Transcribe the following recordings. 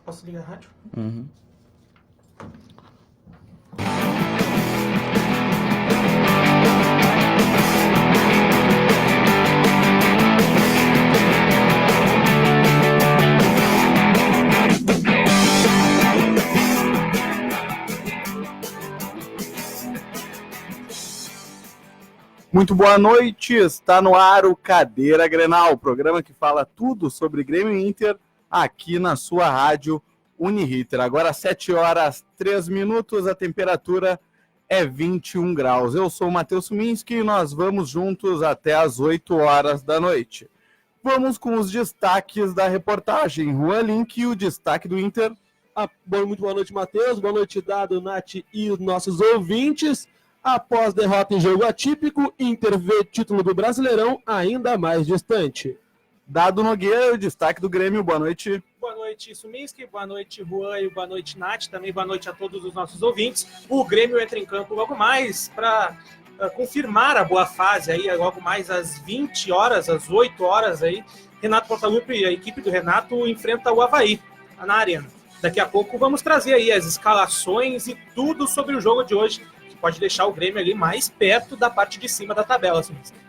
Posso ligar a rádio? Uhum. Muito boa noite, está no ar o Cadeira Grenal, o programa que fala tudo sobre Grêmio e Inter aqui na sua rádio Uniriter. Agora 7 horas 3 minutos, a temperatura é 21 graus. Eu sou o Matheus Suminski e nós vamos juntos até as 8 horas da noite. Vamos com os destaques da reportagem. Juan Link e o destaque do Inter. Muito boa noite, Matheus. Boa noite, Dado, Nath e os nossos ouvintes. Após derrota em jogo atípico, Inter vê título do Brasileirão ainda mais distante. Dado Nogueira, o destaque do Grêmio. Boa noite. Boa noite, Suminski. Boa noite, Juan. E boa noite, Nath. Também boa noite a todos os nossos ouvintes. O Grêmio entra em campo logo mais para confirmar a boa fase aí, logo mais às 20 horas, às 8 horas aí. Renato Portaluppi e a equipe do Renato enfrenta o Avaí na Arena. Daqui a pouco vamos trazer aí as escalações e tudo sobre o jogo de hoje, que pode deixar o Grêmio ali mais perto da parte de cima da tabela, Suminski.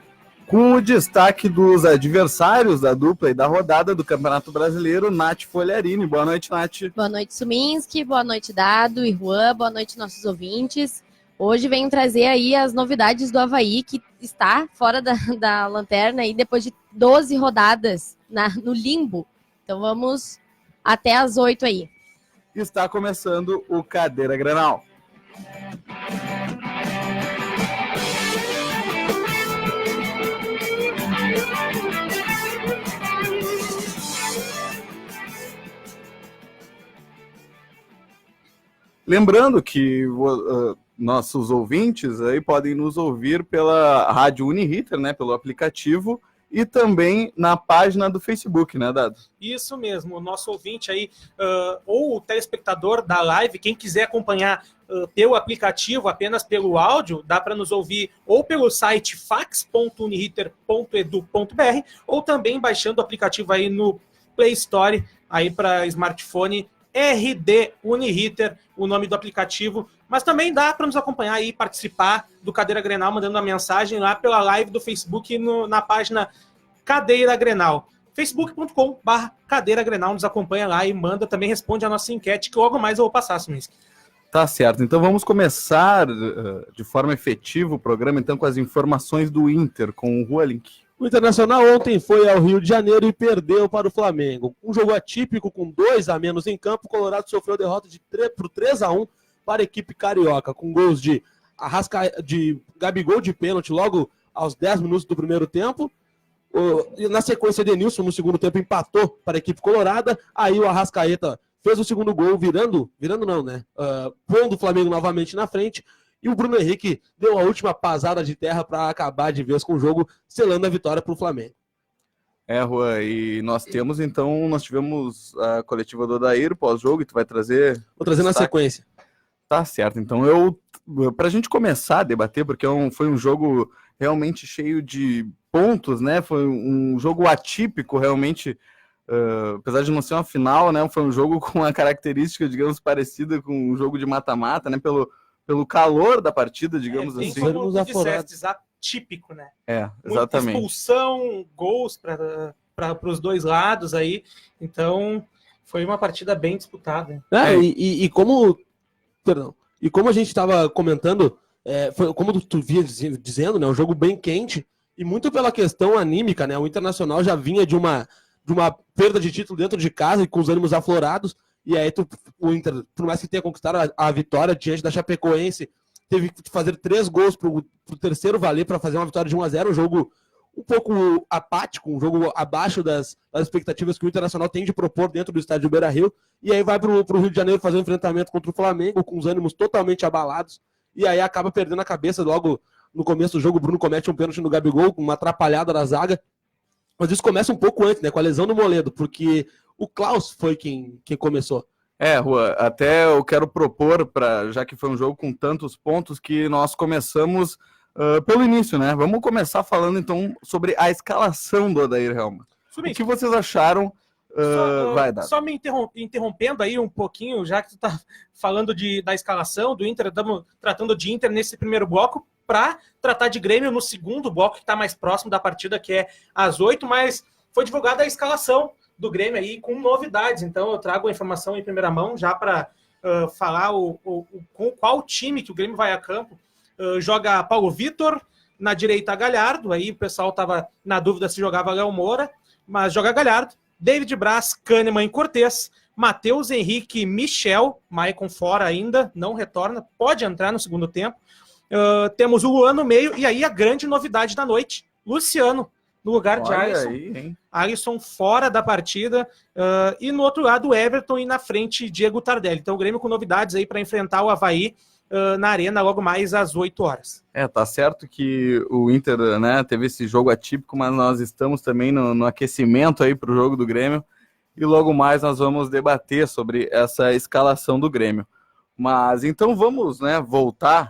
Com o destaque dos adversários da dupla e da rodada do Campeonato Brasileiro, Nath Folharini. Boa noite, Nath. Boa noite, Suminski. Boa noite, Dado e Juan. Boa noite, nossos ouvintes. Hoje venho trazer aí as novidades do Avaí, que está fora da lanterna e depois de 12 rodadas no limbo. Então vamos até as 8 aí. Está começando o Cadeira Grenal. Lembrando que nossos ouvintes aí podem nos ouvir pela Rádio Uniriter, né, pelo aplicativo, e também na página do Facebook, né, Dado? Isso mesmo, o nosso ouvinte aí, ou o telespectador da live, quem quiser acompanhar pelo aplicativo, apenas pelo áudio, dá para nos ouvir ou pelo site fax.uniriter.edu.br ou também baixando o aplicativo aí no Play Store, aí para smartphone, RD Uniriter, o nome do aplicativo, mas também dá para nos acompanhar e participar do Cadeira Grenal, mandando uma mensagem lá pela live do Facebook na página Cadeira Grenal. facebook.com/Cadeira Grenal, nos acompanha lá e manda, também responde a nossa enquete, que logo mais eu vou passar, Suminski. Tá certo, então vamos começar de forma efetiva o programa, então, com as informações do Inter, com o Juan Link. O Internacional ontem foi ao Rio de Janeiro e perdeu para o Flamengo. Um jogo atípico com 2 a menos em campo, o Colorado sofreu derrota por 3-1 para a equipe carioca, com gols de Gabigol de pênalti logo aos 10 minutos do primeiro tempo. E na sequência, Denilson no segundo tempo empatou para a equipe colorada. Aí o Arrascaeta fez o segundo gol, pondo o Flamengo novamente na frente. E o Bruno Henrique deu a última pasada de terra para acabar de vez com o jogo, selando a vitória para o Flamengo. Juan, e nós tivemos a coletiva do Odair pós-jogo, e tu vai trazer... Vou trazer na sequência. Tá certo, então pra gente começar a debater, porque foi um jogo realmente cheio de pontos, né, foi um jogo atípico realmente, apesar de não ser uma final, né, foi um jogo com uma característica, digamos, parecida com um jogo de mata-mata, né, pelo calor da partida, digamos assim. Como tu disseste, atípico, né? Exatamente. Muita expulsão, gols para os dois lados aí, então foi uma partida bem disputada. E como a gente estava comentando, foi como tu via dizendo, né, um jogo bem quente, e muito pela questão anímica, né, o Internacional já vinha de uma perda de título dentro de casa e com os ânimos aflorados. E aí o Inter, por mais que tenha conquistado a vitória diante da Chapecoense, teve que fazer 3 gols pro terceiro valer para fazer uma vitória de 1-0, um jogo um pouco apático, um jogo abaixo das expectativas que o Internacional tem de propor dentro do estádio Beira-Rio. E aí vai pro Rio de Janeiro fazer um enfrentamento contra o Flamengo, com os ânimos totalmente abalados, e aí acaba perdendo a cabeça. Logo no começo do jogo, o Bruno comete um pênalti no Gabigol, com uma atrapalhada da zaga. Mas isso começa um pouco antes, né, com a lesão do Moledo, porque o Klaus foi quem começou. Juan, até eu quero propor, já que foi um jogo com tantos pontos, que nós começamos pelo início, né? Vamos começar falando, então, sobre a escalação do Odair Helma. O que vocês acharam Só me interrompendo aí um pouquinho, já que tu tá falando da escalação do Inter, estamos tratando de Inter nesse primeiro bloco, para tratar de Grêmio no segundo bloco, que está mais próximo da partida, que é às 8, mas foi divulgada a escalação do Grêmio aí com novidades, então eu trago a informação em primeira mão já para falar com qual time que o Grêmio vai a campo. Joga Paulo Vitor, na direita Galhardo, aí o pessoal estava na dúvida se jogava Léo Moura, mas joga Galhardo, David Braz, Kahneman e Cortez, Matheus Henrique, Michel, Maicon fora ainda, não retorna, pode entrar no segundo tempo. Temos o Luan no meio, e aí a grande novidade da noite, Luciano, no lugar de Alisson. Alisson fora da partida, e no outro lado o Everton e na frente Diego Tardelli. Então o Grêmio com novidades aí para enfrentar o Avaí na Arena logo mais às 8 horas. Tá certo que o Inter, né, teve esse jogo atípico, mas nós estamos também no aquecimento aí para o jogo do Grêmio, e logo mais nós vamos debater sobre essa escalação do Grêmio. Mas então vamos, né,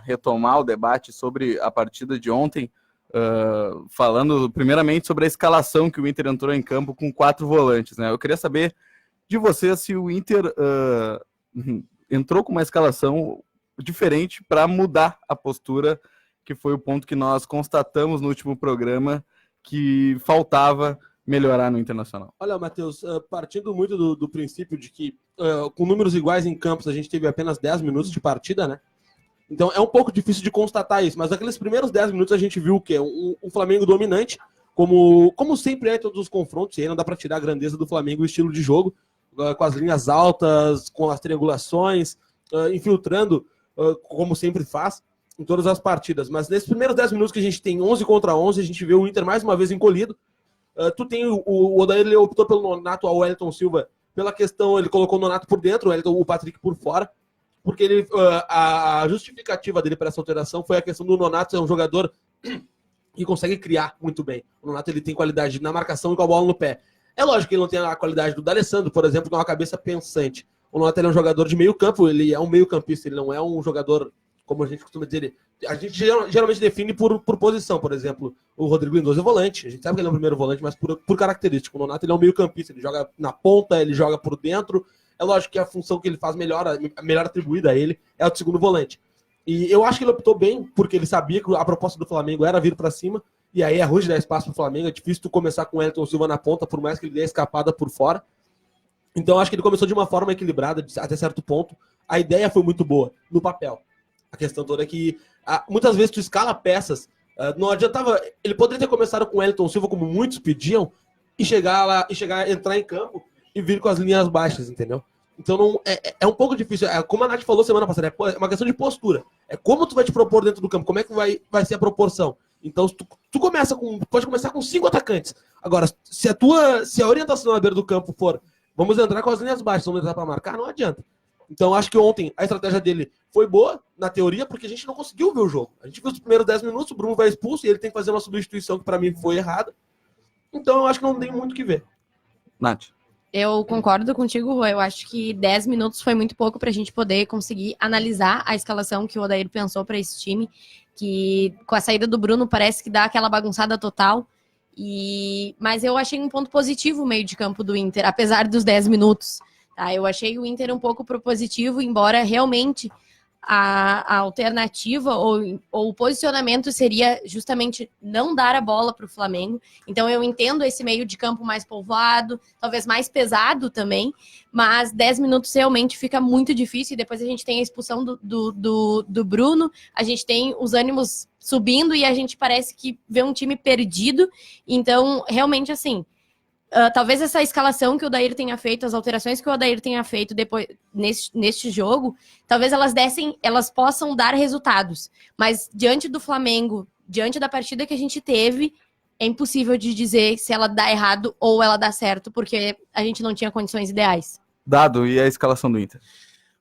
retomar o debate sobre a partida de ontem, falando primeiramente sobre a escalação que o Inter entrou em campo com 4 volantes, né? Eu queria saber de você se o Inter entrou com uma escalação diferente para mudar a postura, que foi o ponto que nós constatamos no último programa, que faltava melhorar no Internacional. Olha, Matheus, partindo muito do princípio de que com números iguais em campos a gente teve apenas 10 minutos de partida, né? Então é um pouco difícil de constatar isso, mas naqueles primeiros 10 minutos a gente viu o quê? Um Flamengo dominante, como sempre é em todos os confrontos, e aí não dá para tirar a grandeza do Flamengo, o estilo de jogo, com as linhas altas, com as triangulações, infiltrando, como sempre faz, em todas as partidas. Mas nesses primeiros 10 minutos que a gente tem 11 contra 11, a gente vê o Inter mais uma vez encolhido. Tu tem o Odair, ele optou pelo Nonato ao Wellington Silva, pela questão, ele colocou o Nonato por dentro, o Patrick por fora, porque ele, a justificativa dele para essa alteração foi a questão do Nonato ser um jogador que consegue criar muito bem. O Nonato, ele tem qualidade na marcação e com a bola no pé. É lógico que ele não tem a qualidade do D'Alessandro, por exemplo, que é uma cabeça pensante. O Nonato, ele é um jogador de meio campo, ele é um meio campista, ele não é um jogador, como a gente costuma dizer, a gente geralmente define por posição. Por exemplo, o Rodrigo Lindoso é volante, a gente sabe que ele é o primeiro volante, mas por característica. O Nonato, ele é um meio campista, ele joga na ponta, ele joga por dentro. É lógico que a função que ele faz melhor atribuída a ele é a do segundo volante. E eu acho que ele optou bem, porque ele sabia que a proposta do Flamengo era vir para cima, e aí é ruim de dar espaço pro Flamengo, é difícil tu começar com o Wellington Silva na ponta, por mais que ele dê a escapada por fora. Então eu acho que ele começou de uma forma equilibrada, até certo ponto. A ideia foi muito boa, no papel. A questão toda é que muitas vezes tu escala peças, não adiantava. Ele poderia ter começado com o Wellington Silva, como muitos pediam, e entrar em campo e vir com as linhas baixas, entendeu? Então não, é um pouco difícil. Como a Nath falou semana passada, é uma questão de postura. É como tu vai te propor dentro do campo, como é que vai ser a proporção. Então tu pode começar com 5 atacantes. Agora, se a orientação na beira do campo for vamos entrar com as linhas baixas, vamos entrar para marcar, não adianta. Então acho que ontem a estratégia dele foi boa, na teoria, porque a gente não conseguiu ver o jogo. A gente viu os primeiros 10 minutos, o Bruno vai expulso e ele tem que fazer uma substituição que para mim foi errada. Então eu acho que não tem muito o que ver. Nath. Eu concordo contigo, Rô. Eu acho que 10 minutos foi muito pouco para a gente poder conseguir analisar a escalação que o Odair pensou para esse time, que com a saída do Bruno parece que dá aquela bagunçada total. Mas eu achei um ponto positivo o meio de campo do Inter, apesar dos 10 minutos. Tá? Eu achei o Inter um pouco propositivo, embora realmente a alternativa ou o posicionamento seria justamente não dar a bola para o Flamengo. Então eu entendo esse meio de campo mais povoado, talvez mais pesado também, mas 10 minutos realmente fica muito difícil, e depois a gente tem a expulsão do Bruno, a gente tem os ânimos subindo e a gente parece que vê um time perdido. Então realmente assim, talvez essa escalação que o Odair tenha feito, as alterações que o Odair tenha feito depois neste jogo, talvez elas possam dar resultados. Mas diante do Flamengo, diante da partida que a gente teve, é impossível de dizer se ela dá errado ou ela dá certo, porque a gente não tinha condições ideais. Dado, e a escalação do Inter?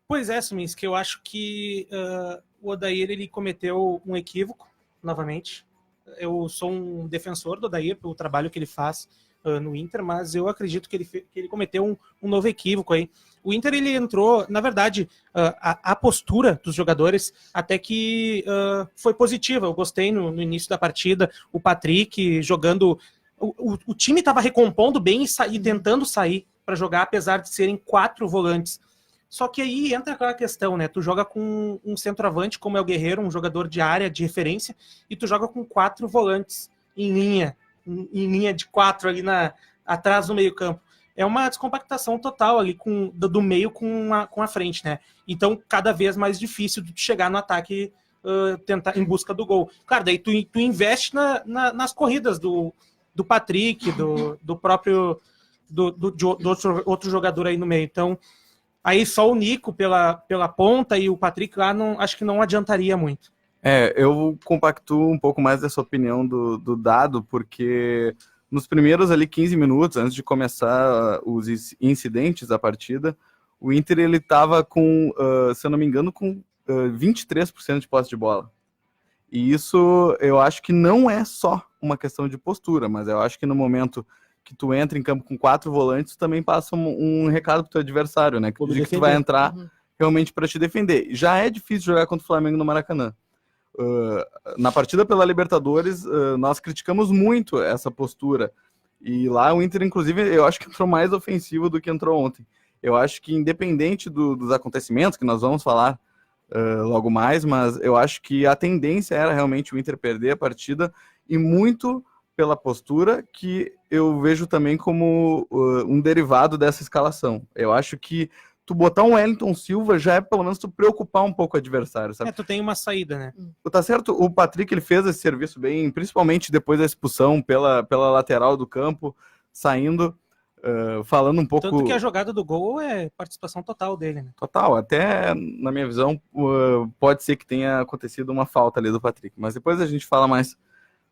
Pois é, Suminski, que eu acho que o Odair ele cometeu um equívoco, novamente. Eu sou um defensor do Odair pelo trabalho que ele faz no Inter, mas eu acredito que ele cometeu um novo equívoco aí. O Inter, ele entrou, na verdade, a postura dos jogadores até que foi positiva. Eu gostei no início da partida, o Patrick jogando o time estava recompondo bem e tentando sair para jogar, apesar de serem 4 volantes. Só que aí entra aquela questão, né? Tu joga com um centroavante, como é o Guerreiro, um jogador de área, de referência, e tu joga com 4 volantes em linha de 4 ali atrás do meio campo. É uma descompactação total ali do meio com a frente, né? Então, cada vez mais difícil de chegar no ataque, tentar em busca do gol. Claro, daí tu investe nas corridas do Patrick, do próprio de outro jogador aí no meio. Então, aí só o Nico pela ponta e o Patrick lá, acho que não adiantaria muito. Eu compactuo um pouco mais dessa opinião do Dado, porque nos primeiros ali 15 minutos, antes de começar os incidentes da partida, o Inter ele estava com, se eu não me engano, com 23% de posse de bola. E isso eu acho que não é só uma questão de postura, mas eu acho que no momento que tu entra em campo com 4 volantes, tu também passa um recado pro teu adversário, né? Que tu vai entrar realmente para te defender. Já é difícil jogar contra o Flamengo no Maracanã. Na partida pela Libertadores, nós criticamos muito essa postura. E lá o Inter, inclusive, eu acho que entrou mais ofensivo do que entrou ontem. Eu acho que independente dos acontecimentos, que nós vamos falar logo mais, mas eu acho que a tendência era realmente o Inter perder a partida, e muito pela postura, que eu vejo também como um derivado dessa escalação. Eu acho que tu botar um Wellington Silva já é pelo menos tu preocupar um pouco o adversário, sabe? Tu tem uma saída, né? Tá certo, o Patrick ele fez esse serviço bem, principalmente depois da expulsão pela lateral do campo, saindo, falando um pouco... Tanto que a jogada do gol é participação total dele, né? Total, até na minha visão pode ser que tenha acontecido uma falta ali do Patrick, mas depois a gente fala mais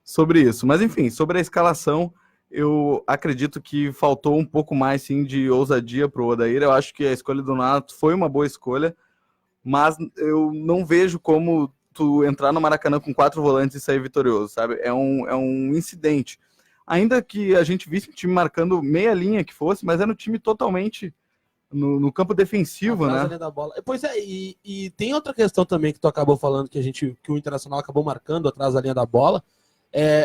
sobre isso. Mas enfim, sobre a escalação, eu acredito que faltou um pouco mais sim de ousadia para o Odair. Eu acho que a escolha do Nato foi uma boa escolha, mas eu não vejo como tu entrar no Maracanã com 4 volantes e sair vitorioso, sabe? É um incidente. Ainda que a gente visse o time marcando meia linha que fosse, mas era um time totalmente no campo defensivo, né? Da bola. Pois é, e tem outra questão também que tu acabou falando, que o Internacional acabou marcando atrás da linha da bola.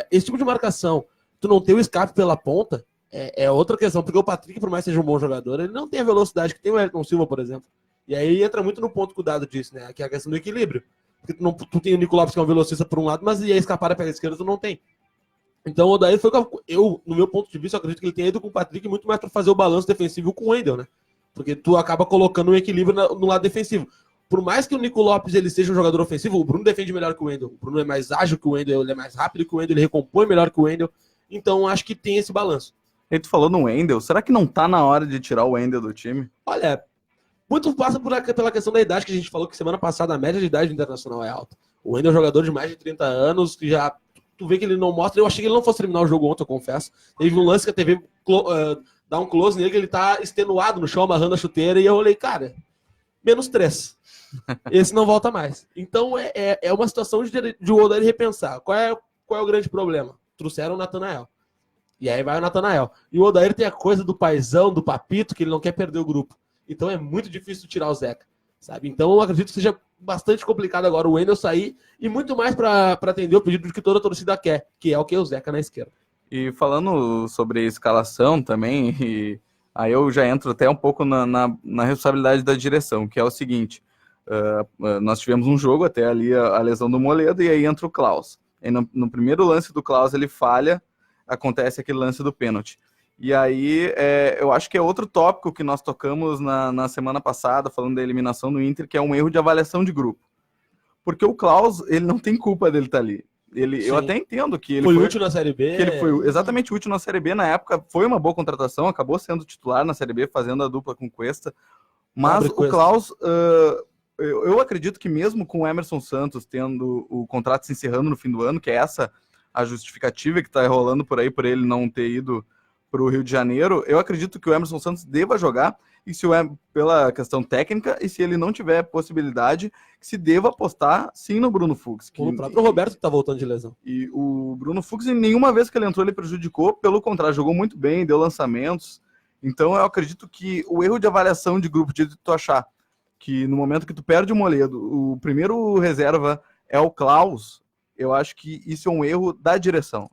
Esse tipo de marcação, tu não ter o escape pela ponta, é outra questão, porque o Patrick, por mais que seja um bom jogador, ele não tem a velocidade que tem o Wellington Silva, por exemplo. E aí entra muito no ponto que o Dado disse, né? Que é a questão do equilíbrio. Porque tu tem o Nico Lopes, que é um velocista por um lado, mas e a escapada pela esquerda tu não tem. Então o Odair foi, no meu ponto de vista, eu acredito que ele tenha ido com o Patrick muito mais para fazer o balanço defensivo com o Wendel, né? Porque tu acaba colocando um equilíbrio no lado defensivo. Por mais que o Nico Lopes ele seja um jogador ofensivo, o Bruno defende melhor que o Wendel. O Bruno é mais ágil que o Wendel, ele é mais rápido que o Wendel, ele recompõe melhor que o Wendel. Então acho que tem esse balanço. E tu falou no Wendel, será que não tá na hora de tirar o Wendel do time? Olha, muito passa pela questão da idade, que a gente falou que semana passada a média de idade do Internacional é alta. O Wendel é um jogador de mais de 30 anos, que já tu vê que ele não mostra. Eu achei que ele não fosse terminar o jogo ontem, eu confesso. Teve um lance que a TV dá um close nele, que ele tá extenuado no chão, amarrando a chuteira, e eu olhei, cara, -3. Esse não volta mais. Então é uma situação de o Odair repensar. Qual é o grande problema? Trouxeram o Natanael. E aí vai o Natanael. E o Odair tem a coisa do paizão, do papito, que ele não quer perder o grupo. Então é muito difícil tirar o Zeca, sabe? Então eu acredito que seja bastante complicado agora o Wendel sair, e muito mais para atender o pedido que toda a torcida quer, que é o que? O Zeca na esquerda. E falando sobre escalação também, aí eu já entro até um pouco na responsabilidade da direção, que é o seguinte: nós tivemos um jogo até ali a lesão do Moledo, e aí entra o Klaus. E no primeiro lance do Klaus ele falha, acontece aquele lance do pênalti. E aí eu acho que é outro tópico que nós tocamos na semana passada, falando da eliminação do Inter, que é um erro de avaliação de grupo. Porque o Klaus, ele não tem culpa dele estar ali. Eu até entendo que ele foi útil na Série B. Que ele foi exatamente útil na Série B. Na época foi uma boa contratação, acabou sendo titular na Série B, fazendo a dupla com o Cuesta. Mas o Klaus, eu acredito que mesmo com o Emerson Santos tendo o contrato se encerrando no fim do ano, que é essa a justificativa que está rolando por aí, por ele não ter ido para o Rio de Janeiro, eu acredito que o Emerson Santos deva jogar, e se pela questão técnica, e se ele não tiver possibilidade, que se deva apostar sim no Bruno Fux. O próprio Roberto que está voltando de lesão. E o Bruno Fux, em nenhuma vez que ele entrou, ele prejudicou, pelo contrário, jogou muito bem, deu lançamentos. Então eu acredito que o erro de avaliação de grupo, de tu achar que no momento que tu perde o Moledo, o primeiro reserva é o Klaus, eu acho que isso é um erro da direção.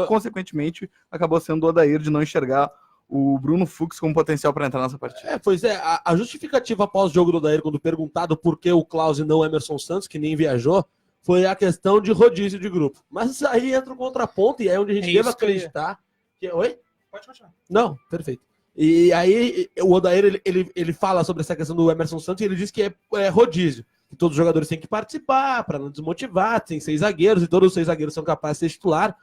Consequentemente, acabou sendo o Odair de não enxergar o Bruno Fux com potencial para entrar nessa partida. Pois é, a justificativa após o jogo do Odair, quando perguntado por que o Klaus e não o Emerson Santos, que nem viajou, foi a questão de rodízio de grupo. Mas isso aí entra o contraponto e é onde a gente deve acreditar. Oi? Pode continuar. Não, perfeito. E aí o Odair, ele fala sobre essa questão do Emerson Santos e ele diz que é rodízio. Que todos os jogadores têm que participar para não desmotivar, tem 6 zagueiros e todos os 6 zagueiros são capazes de ser titular.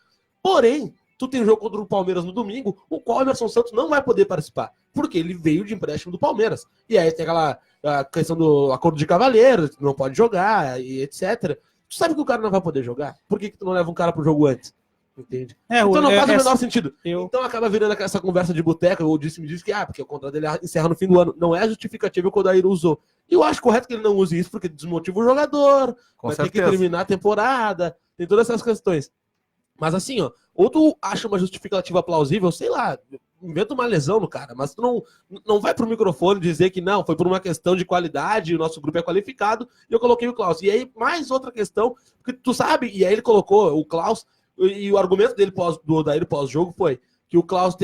Porém, tu tem um jogo contra o Palmeiras no domingo, o qual o Emerson Santos não vai poder participar, porque ele veio de empréstimo do Palmeiras. E aí tem a questão do acordo de cavalheiros, não pode jogar e etc. Tu sabe que o cara não vai poder jogar? Por que tu não leva um cara pro jogo antes? Entende? Então não faz o menor sentido. Então acaba virando essa conversa de boteca, ou me diz que porque o contrato dele encerra no fim do ano. Não é a justificativa que o Odair usou. E eu acho correto que ele não use isso, porque desmotiva o jogador, vai ter que terminar a temporada, tem todas essas questões. Mas assim, ou tu acha uma justificativa plausível, sei lá, inventa uma lesão no cara, mas tu não vai pro microfone dizer que não, foi por uma questão de qualidade, o nosso grupo é qualificado, e eu coloquei o Klaus. E aí, mais outra questão, porque tu sabe, e aí ele colocou o Klaus, e o argumento dele do Odair pós-jogo foi que o Klaus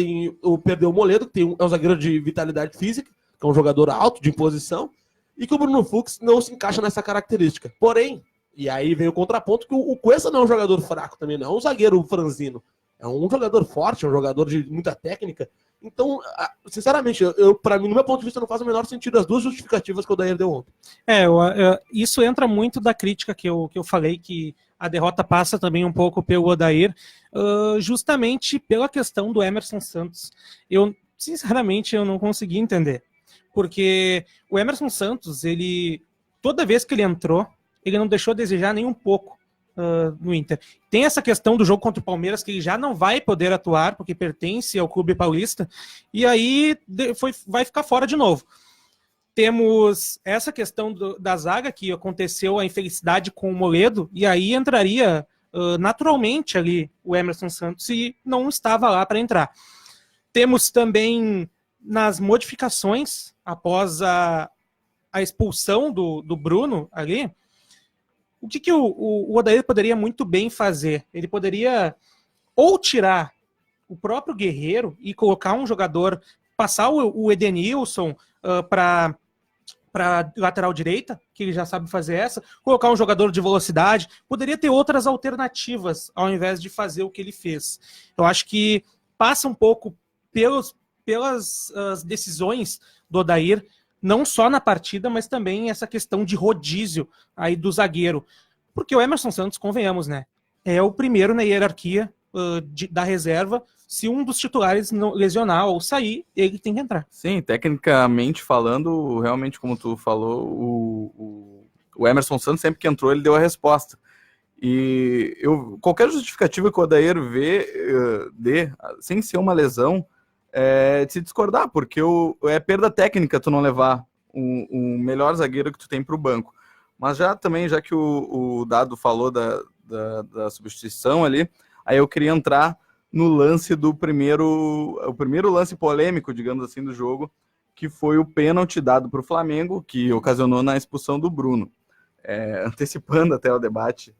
perdeu o Moledo, que é um zagueiro de vitalidade física, que é um jogador alto, de imposição, e que o Bruno Fux não se encaixa nessa característica. Porém, e aí vem o contraponto que o Cuesta não é um jogador fraco também, não é um zagueiro franzino. É um jogador forte, é um jogador de muita técnica. Então, sinceramente, para mim, no meu ponto de vista, não faz o menor sentido as duas justificativas que o Odair deu ontem. Isso entra muito da crítica que eu falei, que a derrota passa também um pouco pelo Odair, justamente pela questão do Emerson Santos. Sinceramente, eu não consegui entender. Porque o Emerson Santos, toda vez que ele entrou, ele não deixou a desejar nem um pouco no Inter. Tem essa questão do jogo contra o Palmeiras, que ele já não vai poder atuar, porque pertence ao clube paulista, e aí vai ficar fora de novo. Temos essa questão da zaga, que aconteceu a infelicidade com o Moledo, e aí entraria naturalmente ali o Emerson Santos, e não estava lá para entrar. Temos também nas modificações, após a expulsão do Bruno ali, o que o Odair poderia muito bem fazer? Ele poderia ou tirar o próprio Guerreiro e colocar um jogador, passar o Edenilson para lateral direita, que ele já sabe fazer essa, colocar um jogador de velocidade, poderia ter outras alternativas ao invés de fazer o que ele fez. Eu acho que passa um pouco pelas decisões do Odair, não só na partida, mas também essa questão de rodízio aí do zagueiro. Porque o Emerson Santos, convenhamos, né? É o primeiro na hierarquia da reserva. Se um dos titulares não lesionar ou sair, ele tem que entrar. Sim, tecnicamente falando, realmente, como tu falou, o Emerson Santos, sempre que entrou, ele deu a resposta. E qualquer justificativa que o Odair dê, sem ser uma lesão, de se discordar, porque é perda técnica tu não levar o melhor zagueiro que tu tem para o banco. Mas já que o Dado falou da substituição ali, aí eu queria entrar no lance o primeiro lance polêmico, digamos assim, do jogo, que foi o pênalti dado para o Flamengo, que ocasionou na expulsão do Bruno. Antecipando até o debate,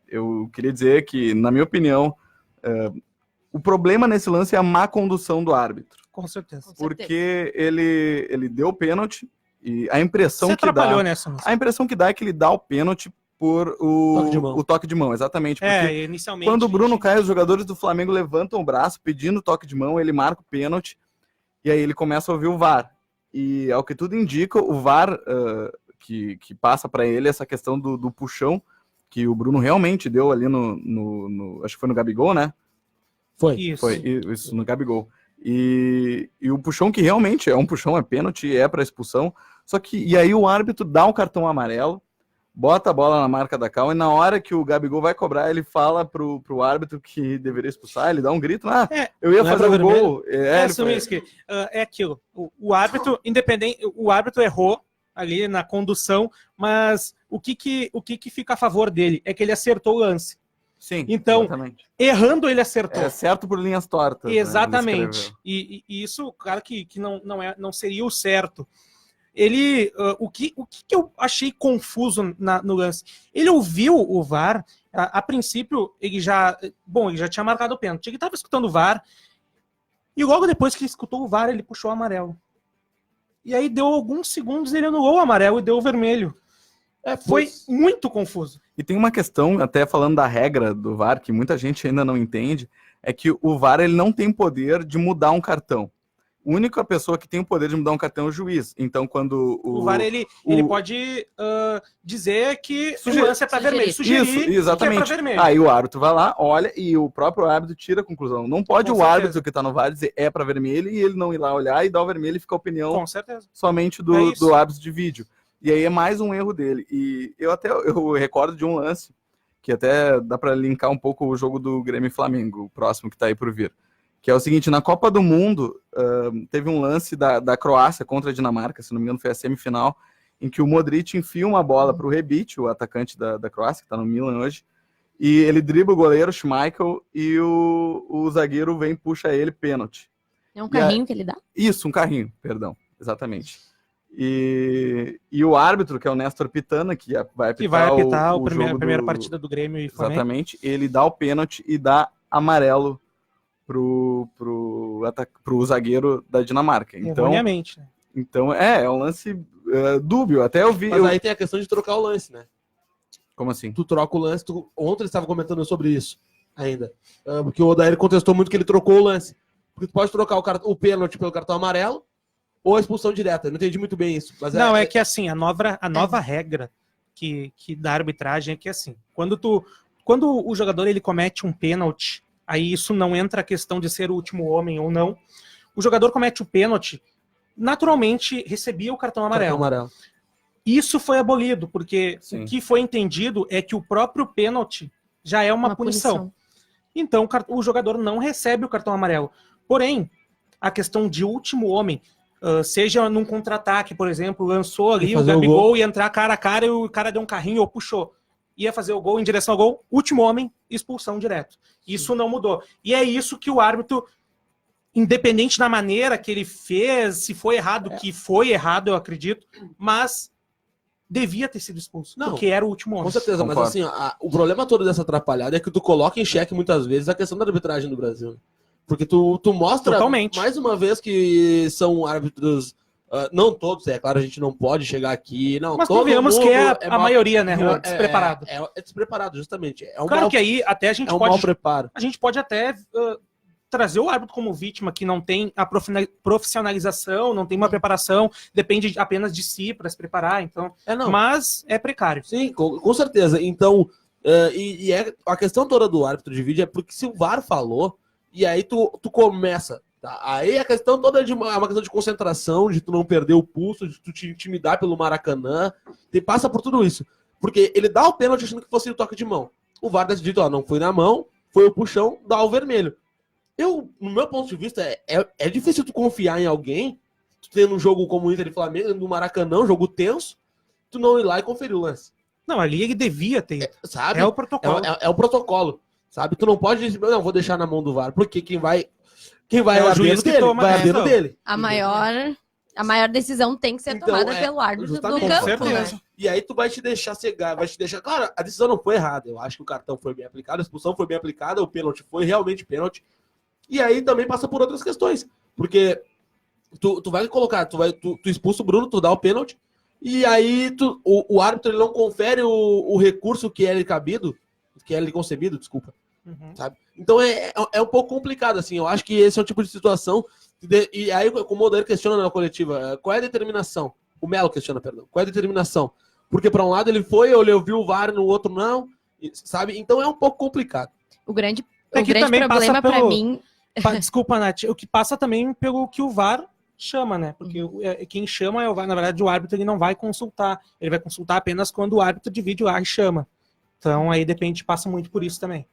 eu queria dizer que, na minha opinião, o problema nesse lance é a má condução do árbitro. Com certeza. Porque ele deu o pênalti e a impressão que dá é que ele dá o pênalti por o toque de mão, exatamente. Porque inicialmente, quando o Bruno cai, os jogadores do Flamengo levantam o braço pedindo o toque de mão, ele marca o pênalti e aí ele começa a ouvir o VAR. E ao que tudo indica, o VAR que passa para ele essa questão do puxão, que o Bruno realmente deu ali acho que foi no Gabigol, né? Foi isso, no Gabigol. E o puxão, que realmente é um puxão, é pênalti, é para expulsão. E aí o árbitro dá um cartão amarelo, bota a bola na marca da Cal, e na hora que o Gabigol vai cobrar, ele fala pro árbitro que deveria expulsar, ele dá um grito, eu ia fazer o gol. É aquilo. O árbitro, independente, o árbitro errou ali na condução, mas o que fica a favor dele é que ele acertou o lance. Sim, então, exatamente. Errando, ele acertou. É certo por linhas tortas. Exatamente. Né, e isso, claro que não seria o certo. O que eu achei confuso no lance? Ele ouviu o VAR A princípio, ele já tinha marcado o pênalti. Ele estava escutando o VAR, e logo depois que ele escutou o VAR, ele puxou o amarelo. E aí deu alguns segundos, ele anulou o amarelo e deu o vermelho. Foi muito confuso. E tem uma questão, até falando da regra do VAR, que muita gente ainda não entende, é que o VAR ele não tem poder de mudar um cartão. A única pessoa que tem o poder de mudar um cartão é o juiz. Então, quando o VAR ele pode dizer que o lance é para vermelho. Sugerir isso, exatamente. Que é pra vermelho. Aí o árbitro vai lá, olha, e o próprio árbitro tira a conclusão. Não pode o árbitro que está no VAR dizer é para vermelho e ele não ir lá olhar e dar o vermelho e ficar a opinião somente do árbitro de vídeo. E aí é mais um erro dele. E eu recordo de um lance que até dá para linkar um pouco o jogo do Grêmio e Flamengo, o próximo que está aí por vir. Que é o seguinte, na Copa do Mundo, teve um lance da Croácia contra a Dinamarca, se não me engano foi a semifinal, em que o Modric enfia uma bola para o Rebic, o atacante da Croácia, que está no Milan hoje, e ele dribla o goleiro, o Schmeichel, e o zagueiro vem e puxa ele, pênalti. É um carrinho que ele dá? Isso, um carrinho, perdão, exatamente. E o árbitro, que é o Néstor Pitana, que vai apitar a primeira partida do Grêmio e Flamengo. Exatamente, ele dá o pênalti e dá amarelo pro zagueiro da Dinamarca. Erroneamente, né? Então, é um lance dúbio. Até eu vi... Mas aí tem a questão de trocar o lance, né? Como assim? Tu troca o lance... Ontem eles estavam comentando sobre isso ainda. Porque o Odair contestou muito que ele trocou o lance. Porque tu pode trocar o pênalti pelo cartão amarelo ou a expulsão direta. Eu não entendi muito bem isso. Mas não, é que assim, a nova regra que da arbitragem é que assim, quando o jogador ele comete um pênalti, aí isso não entra a questão de ser o último homem ou não. O jogador comete o pênalti, naturalmente recebia o cartão amarelo. Isso foi abolido, porque o que foi entendido é que o próprio pênalti já é uma punição. Então o jogador não recebe o cartão amarelo. Porém, a questão de último homem, seja num contra-ataque, por exemplo, lançou ali o Gabigol e entrar cara a cara e o cara deu um carrinho ou puxou. Ia fazer o gol em direção ao gol, último homem, expulsão direto. Isso não mudou. E é isso que o árbitro, independente da maneira que ele fez, se foi errado, que foi errado, eu acredito, mas devia ter sido expulso, porque era o último homem. Com certeza, Concordo. mas assim, o problema todo dessa atrapalhada é que tu coloca em xeque muitas vezes a questão da arbitragem no Brasil. Porque tu mostra mais uma vez que são árbitros... não todos, é claro, a gente não pode chegar aqui. Não, mas convenhamos que é a maioria, né? Despreparado. É despreparado, justamente. Claro que aí até a gente pode. Mau preparo. A gente pode até trazer o árbitro como vítima, que não tem a profissionalização, não tem uma preparação, depende apenas de si para se preparar. Então, mas é precário. Sim, com certeza. Então, a questão toda do árbitro de vídeo é porque se o VAR falou, e aí tu começa. Tá? Aí a questão toda é uma questão de concentração, de tu não perder o pulso, de tu te intimidar pelo Maracanã. Passa por tudo isso. Porque ele dá o pênalti achando que fosse o toque de mão. O VAR decidiu, não foi na mão, foi o puxão, dá o vermelho. No meu ponto de vista, é difícil tu confiar em alguém, tu tendo um jogo como o Inter e Flamengo, no Maracanã, um jogo tenso, tu não ir lá e conferir o lance. Não, ali ele devia ter. Sabe? É o protocolo. É o protocolo. Sabe? Tu não pode dizer, não, vou deixar na mão do VAR, porque quem vai é o juiz dele, vai a dedo dele. A maior decisão tem que ser tomada pelo árbitro do campo, né? E aí tu vai te deixar cegar, Claro, a decisão não foi errada. Eu acho que o cartão foi bem aplicado, a expulsão foi bem aplicada, o pênalti foi realmente pênalti. E aí também passa por outras questões. Porque tu vai colocar, tu expulsa o Bruno, tu dá o pênalti, e aí o árbitro ele não confere o recurso que é lhe concebido, desculpa. Sabe? Então é um pouco complicado, assim. Eu acho que esse é um tipo de situação. E aí, como o Odair questiona na coletiva, qual é a determinação? O Melo questiona, perdão. Qual é a determinação? Porque para um lado ele foi, ou ele ouviu o VAR, no outro não, sabe? Então é um pouco complicado. O grande problema para mim... Desculpa, Nath. O que passa também pelo que o VAR chama, né? Porque quem chama é o VAR. Na verdade, o árbitro ele não vai consultar. Ele vai consultar apenas quando o árbitro de vídeo chama. Então aí depende, passa muito por isso também.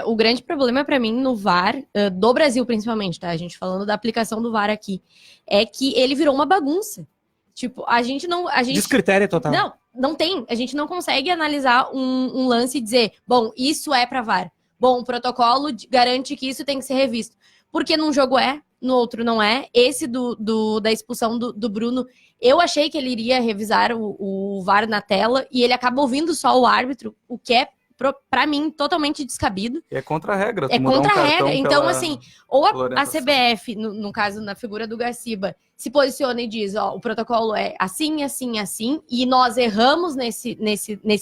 O grande problema para mim no VAR, do Brasil principalmente, tá? A gente falando da aplicação do VAR aqui, é que ele virou uma bagunça. Tipo, a gente... Descritério total. Não tem. A gente não consegue analisar um lance e dizer, bom, isso é para VAR. Bom, o protocolo garante que isso tem que ser revisto. Porque num jogo no outro não é. Esse da expulsão do Bruno, eu achei que ele iria revisar o VAR na tela e ele acaba ouvindo só o árbitro, o que é pra mim, totalmente descabido. E é contra a regra. É contra a regra. Então, pela- assim, ou pela a orientação. CBF, no caso, na figura do Gaciba, se posiciona e diz, ó, o protocolo é assim, assim, assim, e nós erramos nesse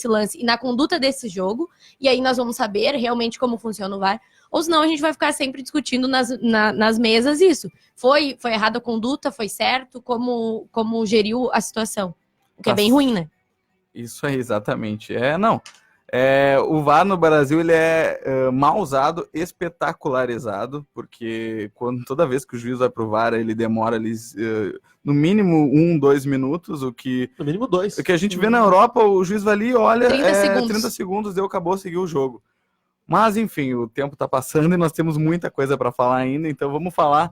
lance e na conduta desse jogo, e aí nós vamos saber realmente como funciona o VAR, ou senão a gente vai ficar sempre discutindo nas mesas isso. Foi errada a conduta, foi certo, como geriu a situação. O que é bem ruim, né? Isso aí, exatamente. O VAR no Brasil ele é mal usado, espetacularizado, porque toda vez que o juiz vai pro VAR, ele demora ali, no mínimo 2 minutos, o que No mínimo 2. a gente vê na Europa, o juiz vai ali e olha, 30 segundos. 30 segundos, deu, acabou, seguiu o jogo. Mas, enfim, o tempo tá passando e nós temos muita coisa para falar ainda, então vamos falar,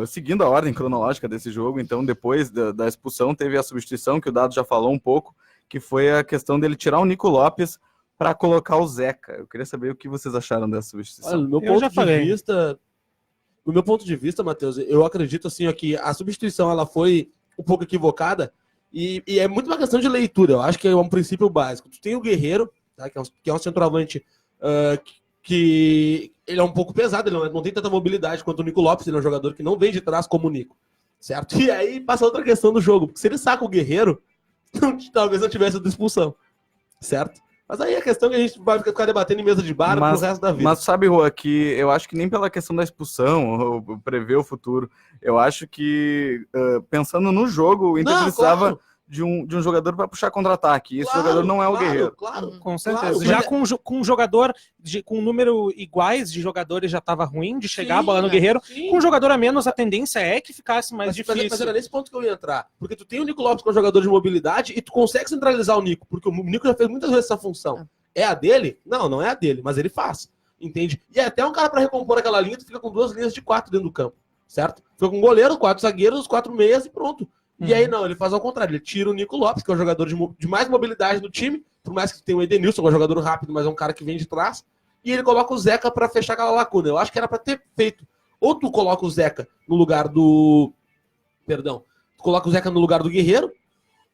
seguindo a ordem cronológica desse jogo. Então, depois da expulsão, teve a substituição, que o Dado já falou um pouco, que foi a questão dele tirar o Nico Lopes para colocar o Zeca. Eu queria saber o que vocês acharam dessa substituição. Olha, no meu ponto de vista, Matheus, eu acredito assim, ó, que a substituição ela foi um pouco equivocada e é muito uma questão de leitura. Eu acho que é um princípio básico. Tu tem o Guerreiro, tá, que é um centroavante que ele é um pouco pesado, ele não tem tanta mobilidade quanto o Nico Lopes, ele é um jogador que não vem de trás como o Nico, certo? E aí passa outra questão do jogo, porque se ele saca o Guerreiro, talvez não tivesse a expulsão, certo? Mas aí a questão é que a gente vai ficar debatendo em mesa de bar pro resto da vida. Mas sabe, Rua, que eu acho que nem pela questão da expulsão, ou prever o futuro, eu acho que, pensando no jogo, o Inter precisava... Claro. De um jogador para puxar contra-ataque. Esse jogador não é o Guerreiro. Claro. Com certeza. Claro, Já mas com um jogador com um número iguais de jogadores já estava ruim de chegar a bola no Sim, Guerreiro. sim. Com um jogador a menos, a tendência é que ficasse mais difícil. Mas era nesse ponto que eu ia entrar. Porque tu tem o Nico Lopes que é um jogador de mobilidade e tu consegue centralizar o Nico. Porque o Nico já fez muitas vezes essa função. É a dele? Não é a dele, mas ele faz. Entende? E é até um cara para recompor aquela linha, tu fica com 2 linhas de 4 dentro do campo. Certo? Fica com um goleiro, 4 zagueiros, 4 meias e pronto. E aí não, ele faz ao contrário, ele tira o Nico Lopes, que é um jogador de mais mobilidade no time, por mais que tenha o Edenilson, que é um jogador rápido, mas é um cara que vem de trás, e ele coloca o Zeca pra fechar aquela lacuna. Eu acho que era pra ter feito. Ou tu coloca o Zeca no lugar do... Perdão. Tu coloca o Zeca no lugar do Guerreiro,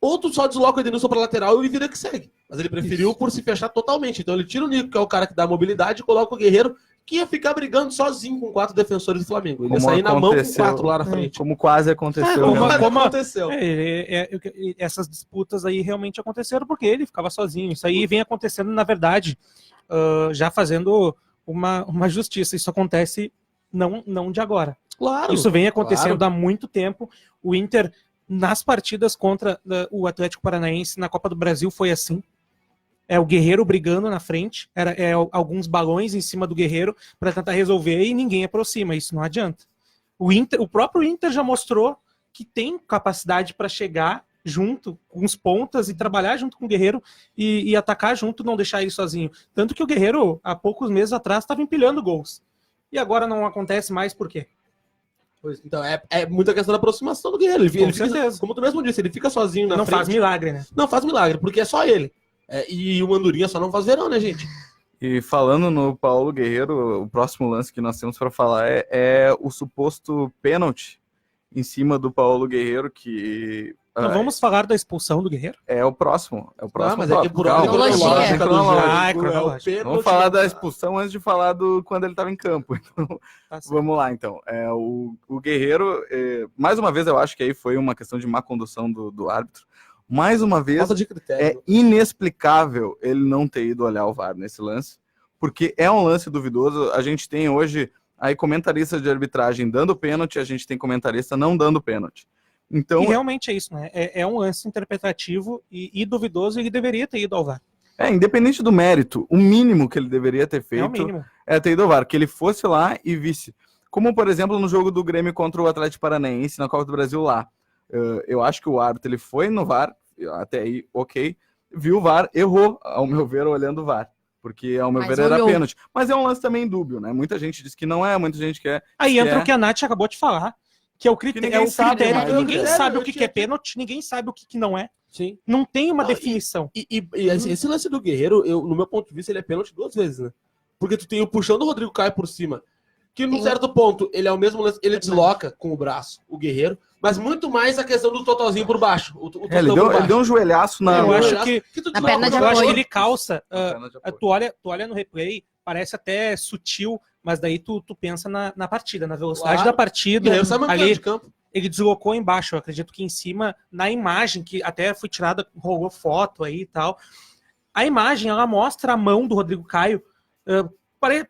ou tu só desloca o Edenilson pra lateral e vira que segue. Mas ele preferiu por se fechar totalmente. Então ele tira o Nico, que é o cara que dá mobilidade, e coloca o Guerreiro, que ia ficar brigando sozinho com 4 defensores do Flamengo. Ele ia sair na mão com 4 lá na frente. Como quase aconteceu. Como aconteceu. Essas disputas aí realmente aconteceram porque ele ficava sozinho. Isso aí vem acontecendo, na verdade, já fazendo uma justiça. Isso acontece não de agora. Claro. Isso vem acontecendo claro. há muito tempo. O Inter, nas partidas contra o Atlético Paranaense na Copa do Brasil, foi assim. É o Guerreiro brigando na frente, alguns balões em cima do Guerreiro para tentar resolver e ninguém aproxima. Isso não adianta. O próprio Inter já mostrou que tem capacidade para chegar junto com os pontas e trabalhar junto com o Guerreiro e atacar junto, não deixar ele sozinho. Tanto que o Guerreiro, há poucos meses atrás, estava empilhando gols. E agora não acontece mais por quê? Então, é muita questão da aproximação do Guerreiro. Ele certeza. Como tu mesmo disse, ele fica sozinho na Não frente. faz milagre, né? Não faz milagre, porque é só ele. E o Andorinha só não faz verão, né, gente? E falando no Paulo Guerreiro, o próximo lance que nós temos para falar é o suposto pênalti em cima do Paulo Guerreiro, que... Então vamos falar da expulsão do Guerreiro? É o próximo. Mas é que por Calma. Cronologia. Cronologia. Vamos falar da expulsão antes de falar quando ele estava em campo. Então, vamos lá, então. O Guerreiro, mais uma vez, eu acho que aí foi uma questão de má condução do árbitro. Mais uma vez, Falta de critério. é inexplicável ele não ter ido olhar o VAR nesse lance, porque é um lance duvidoso. A gente tem hoje aí comentaristas de arbitragem dando pênalti, a gente tem comentarista não dando pênalti. Então, e realmente é isso, né? É um lance interpretativo e duvidoso e ele deveria ter ido ao VAR. Independente do mérito, o mínimo que ele deveria ter feito É o mínimo. é ter ido ao VAR, que ele fosse lá e visse. Como, por exemplo, no jogo do Grêmio contra o Atlético Paranaense, na Copa do Brasil lá. Eu acho que o árbitro ele foi no VAR, até aí, ok, viu o VAR, errou, ao meu ver, olhando o VAR, porque ao meu ver era pênalti. Mas é um lance também dúbio, né? Muita gente diz que não é, muita gente quer. Aí entra o que a Nath acabou de falar, que é o critério. Ninguém sabe mais, né? Ninguém sabe o que é pênalti, ninguém sabe o que não é. Sim. Não tem uma definição. E esse lance do Guerreiro, no meu ponto de vista, ele é pênalti 2 vezes, né? Porque tu tem o puxão do Rodrigo Caio por cima, que num certo ponto, ele é o mesmo lance, ele desloca com o braço, o Guerreiro, mas muito mais a questão do totalzinho por baixo. Ele deu um joelhaço na... Eu acho que Na perna de eu acho apoio. que ele calça. Na perna de apoio. Tu olha no replay, parece até sutil, mas daí tu pensa na partida, na velocidade Claro. da O partida. Guerreiro sai mancando Ali, de campo. ele deslocou embaixo. Eu acredito que em cima, na imagem, que até foi tirada, rolou foto aí e tal. A imagem, ela mostra a mão do Rodrigo Caio.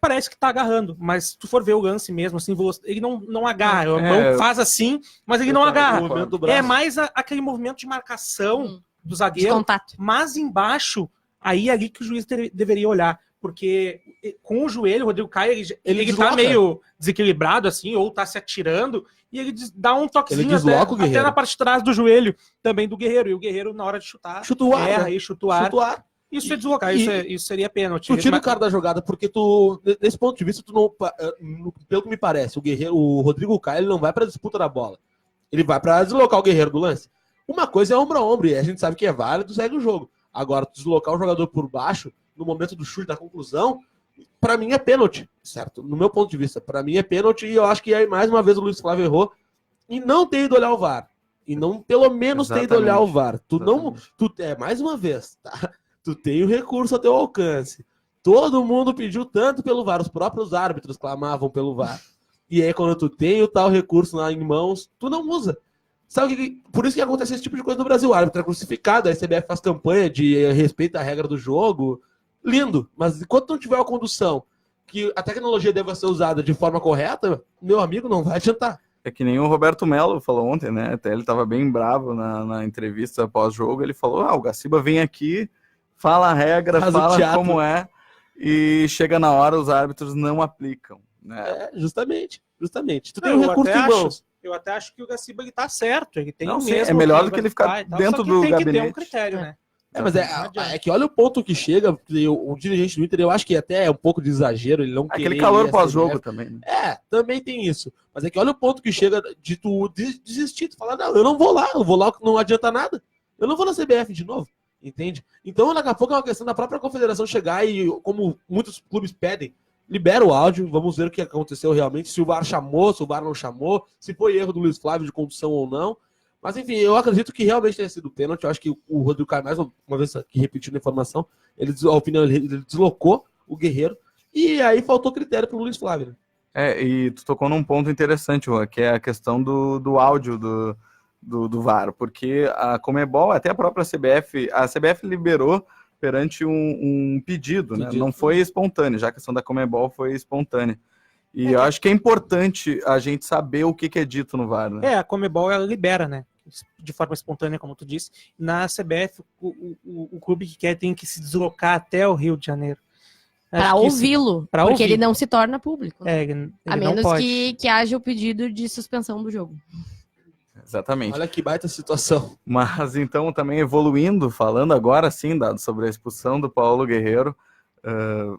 Parece que tá agarrando, mas se tu for ver o lance mesmo, assim, ele não agarra. A mão faz assim, mas ele não agarra. O movimento do braço. É mais aquele movimento de marcação do De zagueiro. contato. Mas embaixo, aí é ali que o juiz deveria olhar. Porque com o joelho, o Rodrigo Caio, ele tá desloca. meio desequilibrado, assim, ou tá se atirando, e ele dá um toquezinho Ele desloca o até Guerreiro. na parte de trás do joelho também do Guerreiro. E o Guerreiro, na hora de chutar, Chuta o ar, erra né? e chuta o ar. Chuta o ar. Isso é deslocar, isso seria pênalti. Tu tira o Mas- cara da jogada, porque tu, nesse ponto de vista, tu não, pelo que me parece, o Rodrigo Caio, ele não vai pra disputa da bola. Ele vai pra deslocar o Guerreiro do lance. Uma coisa é ombro a ombro, e a gente sabe que é válido, segue o jogo. Agora, tu deslocar o jogador por baixo, no momento do chute, da conclusão, pra mim é pênalti, certo? No meu ponto de vista, pra mim é pênalti, e eu acho que aí, mais uma vez, o Luiz Flávio errou, e não ter ido olhar o VAR. E não, pelo menos, ter ido olhar o VAR. Mais uma vez, tá? Tu tem o recurso a teu alcance. Todo mundo pediu tanto pelo VAR, os próprios árbitros clamavam pelo VAR. E aí, quando tu tem o tal recurso lá em mãos, tu não usa. Sabe por isso que acontece esse tipo de coisa no Brasil. O árbitro é crucificado, a CBF faz campanha de respeito à regra do jogo. Lindo. Mas enquanto não tiver uma condução que a tecnologia deva ser usada de forma correta, meu amigo, não vai adiantar. É que nem o Roberto Melo falou ontem, né? Até ele tava bem bravo na entrevista pós-jogo. Ele falou, o Gaciba vem aqui, fala a regra, Faz o fala teatro. como é, e chega na hora, os árbitros não aplicam, né? Justamente. Tu Não, tem o recurso em mãos. Eu até acho que o Gaciba ele tá certo. Ele tem Não, o sim, mesmo. é melhor que do que ele vai ficar e tal, dentro só que do tem que ter gabinete. um critério, né? Mas Não adianta. é que olha o ponto que chega, o dirigente do Inter, eu acho que até é um pouco de exagero, ele não querer Aquele calor ir a pós-jogo CBF. também, né? Também tem isso. Mas é que olha o ponto que chega de tu desistir, tu falar, não, eu não vou lá, não adianta nada. Eu não vou na CBF de novo, entende? Então daqui a pouco é uma questão da própria confederação chegar e, como muitos clubes pedem, libera o áudio, vamos ver o que aconteceu realmente, se o VAR chamou, se o VAR não chamou, se foi erro do Luiz Flávio de condução ou não. Mas enfim, eu acredito que realmente tenha sido pênalti. Eu acho que o Rodrigo Caio, mais uma vez aqui repetindo a informação, ele deslocou o Guerreiro e aí faltou critério pro Luiz Flávio, né? E tu tocou num ponto interessante, Juan, que é a questão do áudio do VAR, porque a Conmebol, até a própria CBF, a CBF liberou perante um pedido, né? Não foi espontâneo, já a questão da Conmebol foi espontânea. E eu acho que é importante a gente saber o que é dito no VAR, né? A Conmebol ela libera, né? De forma espontânea, como tu disse. Na CBF, o clube que quer tem que se deslocar até o Rio de Janeiro. Para ouvi-lo, porque ele não se torna público. Ele a não menos pode. que haja o pedido de suspensão do jogo. Exatamente. Olha que baita situação. Mas então, também evoluindo, falando agora sim, Dado, sobre a expulsão do Paulo Guerreiro,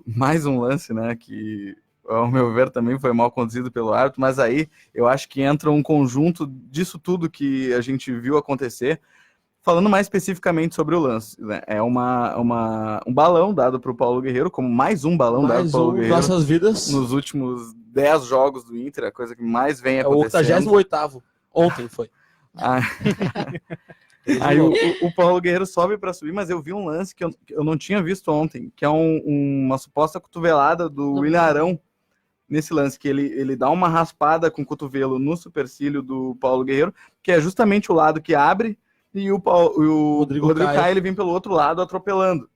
mais um lance, né, que ao meu ver também foi mal conduzido pelo árbitro, mas aí eu acho que entra um conjunto disso tudo que a gente viu acontecer. Falando mais especificamente sobre o lance, né? É um balão dado para o Paulo Guerreiro, como mais um balão dado para o Paulo Guerreiro. Nossas vidas. Nos últimos 10 jogos do Inter, a coisa que mais vem É o acontecendo. 88º. Ontem foi. Aí o Paulo Guerreiro sobe para subir, mas eu vi um lance que eu não tinha visto ontem, que é uma suposta cotovelada do William Arão nesse lance, que ele dá uma raspada com o cotovelo no supercílio do Paulo Guerreiro, que é justamente o lado que abre, e o Rodrigo Caio ele vem pelo outro lado atropelando.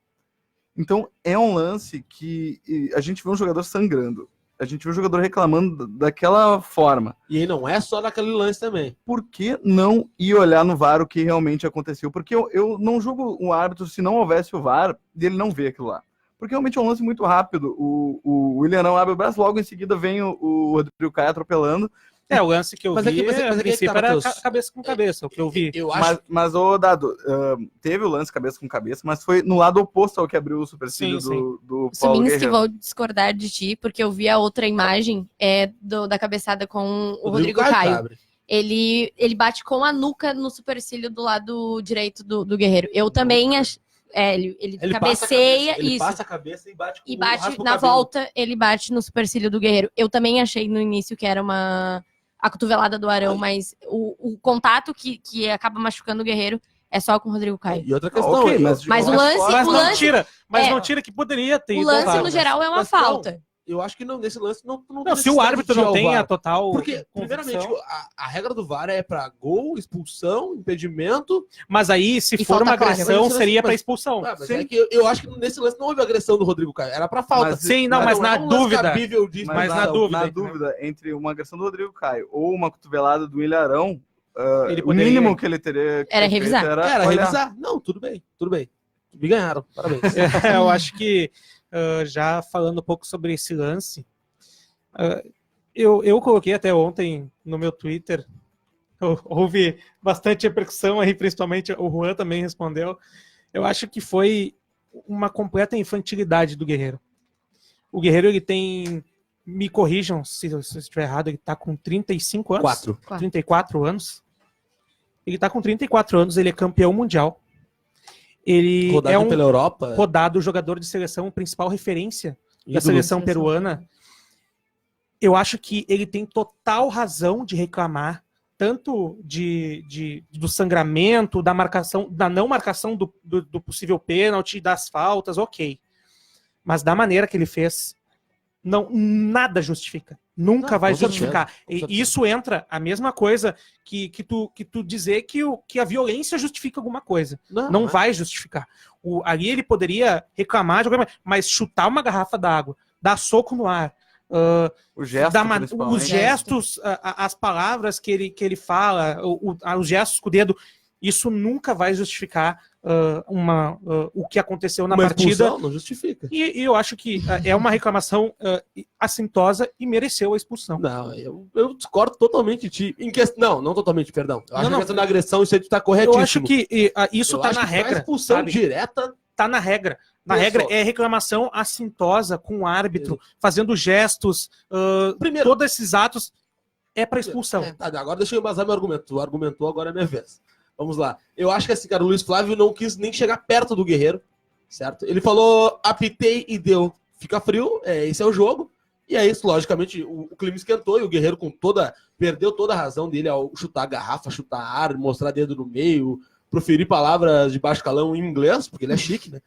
Então é um lance que a gente vê um jogador sangrando, a gente vê um jogador reclamando daquela forma. E aí não é só naquele lance também. Por que não ir olhar no VAR o que realmente aconteceu? Porque eu não julgo um árbitro se não houvesse o VAR e ele não vê aquilo lá. Porque realmente é um lance muito rápido. O William não abre o braço, logo em seguida vem o Rodrigo Caio atropelando. O lance que eu vi, a princípio era cabeça com cabeça, o que eu vi. Mas ô Dado, teve o lance cabeça com cabeça, mas foi no lado oposto ao que abriu o supercílio do Paulo Suminski, Guerreiro. vou discordar de ti, porque eu vi a outra imagem da cabeçada com o Rodrigo Caio. Ele bate com a nuca no supercílio do lado direito do Guerreiro. Eu também Ele Ele cabeceia, ele isso. passa a cabeça e bate com E raspa bate o na cabelo. volta, ele bate no supercílio do Guerreiro. Eu também achei no início que era a cotovelada do Arão, mas o contato que acaba machucando o Guerreiro é só com o Rodrigo Caio. E outra questão, Ok, Mas o qualquer lance- forma- Mas o não lance- tira, é. não tira que poderia ter O ido lance, ao VAR, no mas- geral, é uma Mas não. falta. eu acho que nesse lance não Não, tem se o necessidade árbitro de ir não ao tem a VAR. total Porque, convicção, primeiramente, a regra do VAR é pra gol, expulsão, impedimento. mas aí, se E for uma falta clara. agressão, Mas- seria para mas- expulsão. Mas Sim. é que eu acho que nesse lance não houve agressão do Rodrigo Caio. Era pra falta. Mas- Sim, não, mas é na um lance dúvida. cabível de Mas na expulsão. dúvida, Na entendeu? dúvida entre uma agressão do Rodrigo Caio ou uma cotovelada do Willian Arão, Ele o poderia- mínimo que ele teria que Era ter feito revisar. Era olhar. revisar. Não, tudo bem. Me ganharam. Parabéns. Eu acho que, já falando um pouco sobre esse lance, eu coloquei até ontem no meu Twitter, houve bastante repercussão aí, principalmente o Juan também respondeu. Eu acho que foi uma completa infantilidade do Guerreiro. O Guerreiro, ele tem, me corrijam se eu estiver errado, ele tá com 35 anos. 4. 34 anos. Ele tá com 34 anos, ele é campeão mundial. Ele Rodado é um pela Europa. rodado jogador de seleção, principal referência da ídolo. seleção peruana. Eu acho que ele tem total razão de reclamar tanto do sangramento, da marcação, da não marcação do possível pênalti, das faltas, ok. Mas da maneira que ele fez, nada justifica. Nunca Não, vai com certeza, justificar. com E certeza. isso entra a mesma coisa que tu dizer que a violência justifica alguma coisa. Não é. vai justificar. Ali ele poderia reclamar de alguma coisa, mas chutar uma garrafa d'água, dar soco no ar, O gesto, principalmente. os gestos, as palavras que ele fala, os gestos com o dedo, isso nunca vai justificar o que aconteceu na Uma partida. expulsão não justifica. E eu acho que é uma reclamação assintosa e mereceu a expulsão. Não, eu discordo totalmente de ti. Não totalmente, perdão. Eu acho Não, que a questão não. da agressão, isso aí tu tá corretíssimo. Eu acho que isso Eu tá acho na que pra regra. expulsão sabe? direta. Tá na regra. Na Olha regra só. é reclamação assintosa com o árbitro, fazendo gestos, Primeiro, todos esses atos é para expulsão. Tá, agora deixa eu embasar meu argumento. Tu argumentou, agora é minha vez. Vamos lá. Eu acho que assim, cara, o Luiz Flávio não quis nem chegar perto do Guerreiro, certo? Ele falou, apitei e deu. Fica frio, esse é o jogo. E aí, logicamente, o clima esquentou e o Guerreiro perdeu toda a razão dele ao chutar a garrafa, chutar ar, mostrar dedo no meio, proferir palavras de baixo calão em inglês, porque ele é chique, né?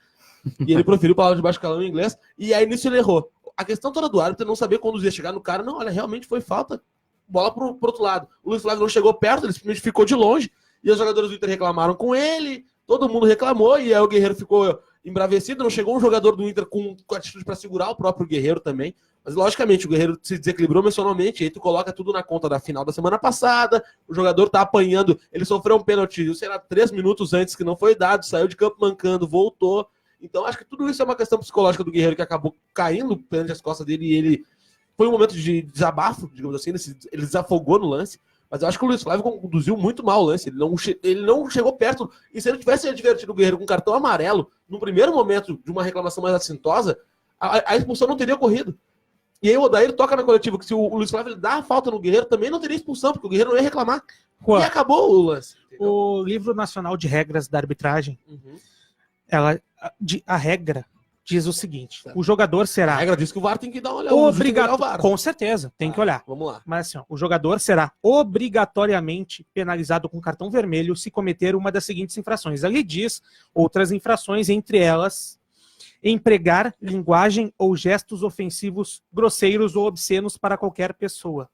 E ele proferiu palavras de baixo calão em inglês, e aí nisso ele errou. A questão toda do árbitro é não saber quando ia chegar no cara. Não, olha, realmente foi falta. Bola pro outro lado. O Luiz Flávio não chegou perto, ele simplesmente ficou de longe, e os jogadores do Inter reclamaram com ele, todo mundo reclamou, e aí o Guerreiro ficou embravecido, não chegou um jogador do Inter com atitude para segurar o próprio Guerreiro também. Mas, logicamente, o Guerreiro se desequilibrou emocionalmente, e aí tu coloca tudo na conta da final da semana passada, o jogador tá apanhando, ele sofreu um pênalti, sei lá, 3 minutos antes que não foi dado, saiu de campo mancando, voltou. Então, acho que tudo isso é uma questão psicológica do Guerreiro que acabou caindo perante as costas dele, e ele foi um momento de desabafo, digamos assim, ele desafogou no lance. Mas eu acho que o Luiz Flávio conduziu muito mal o lance. Ele não chegou perto. E se ele tivesse advertido o Guerreiro com cartão amarelo, no primeiro momento de uma reclamação mais assintosa, a expulsão não teria ocorrido. E aí o Odair toca na coletiva que se o Luiz Flávio dá a falta no Guerreiro, também não teria expulsão, porque o Guerreiro não ia reclamar. Juan, E acabou o lance. o livro nacional de regras da arbitragem, Uhum. a regra diz o seguinte: o jogador A será regra diz que o VAR tem que dar uma olhada. o juiz tem que olhar o VAR. com certeza, tem que olhar. Vamos lá. Mas assim, ó, o jogador será obrigatoriamente penalizado com cartão vermelho se cometer uma das seguintes infrações. Ali diz outras infrações, entre elas, empregar linguagem ou gestos ofensivos, grosseiros ou obscenos para qualquer pessoa.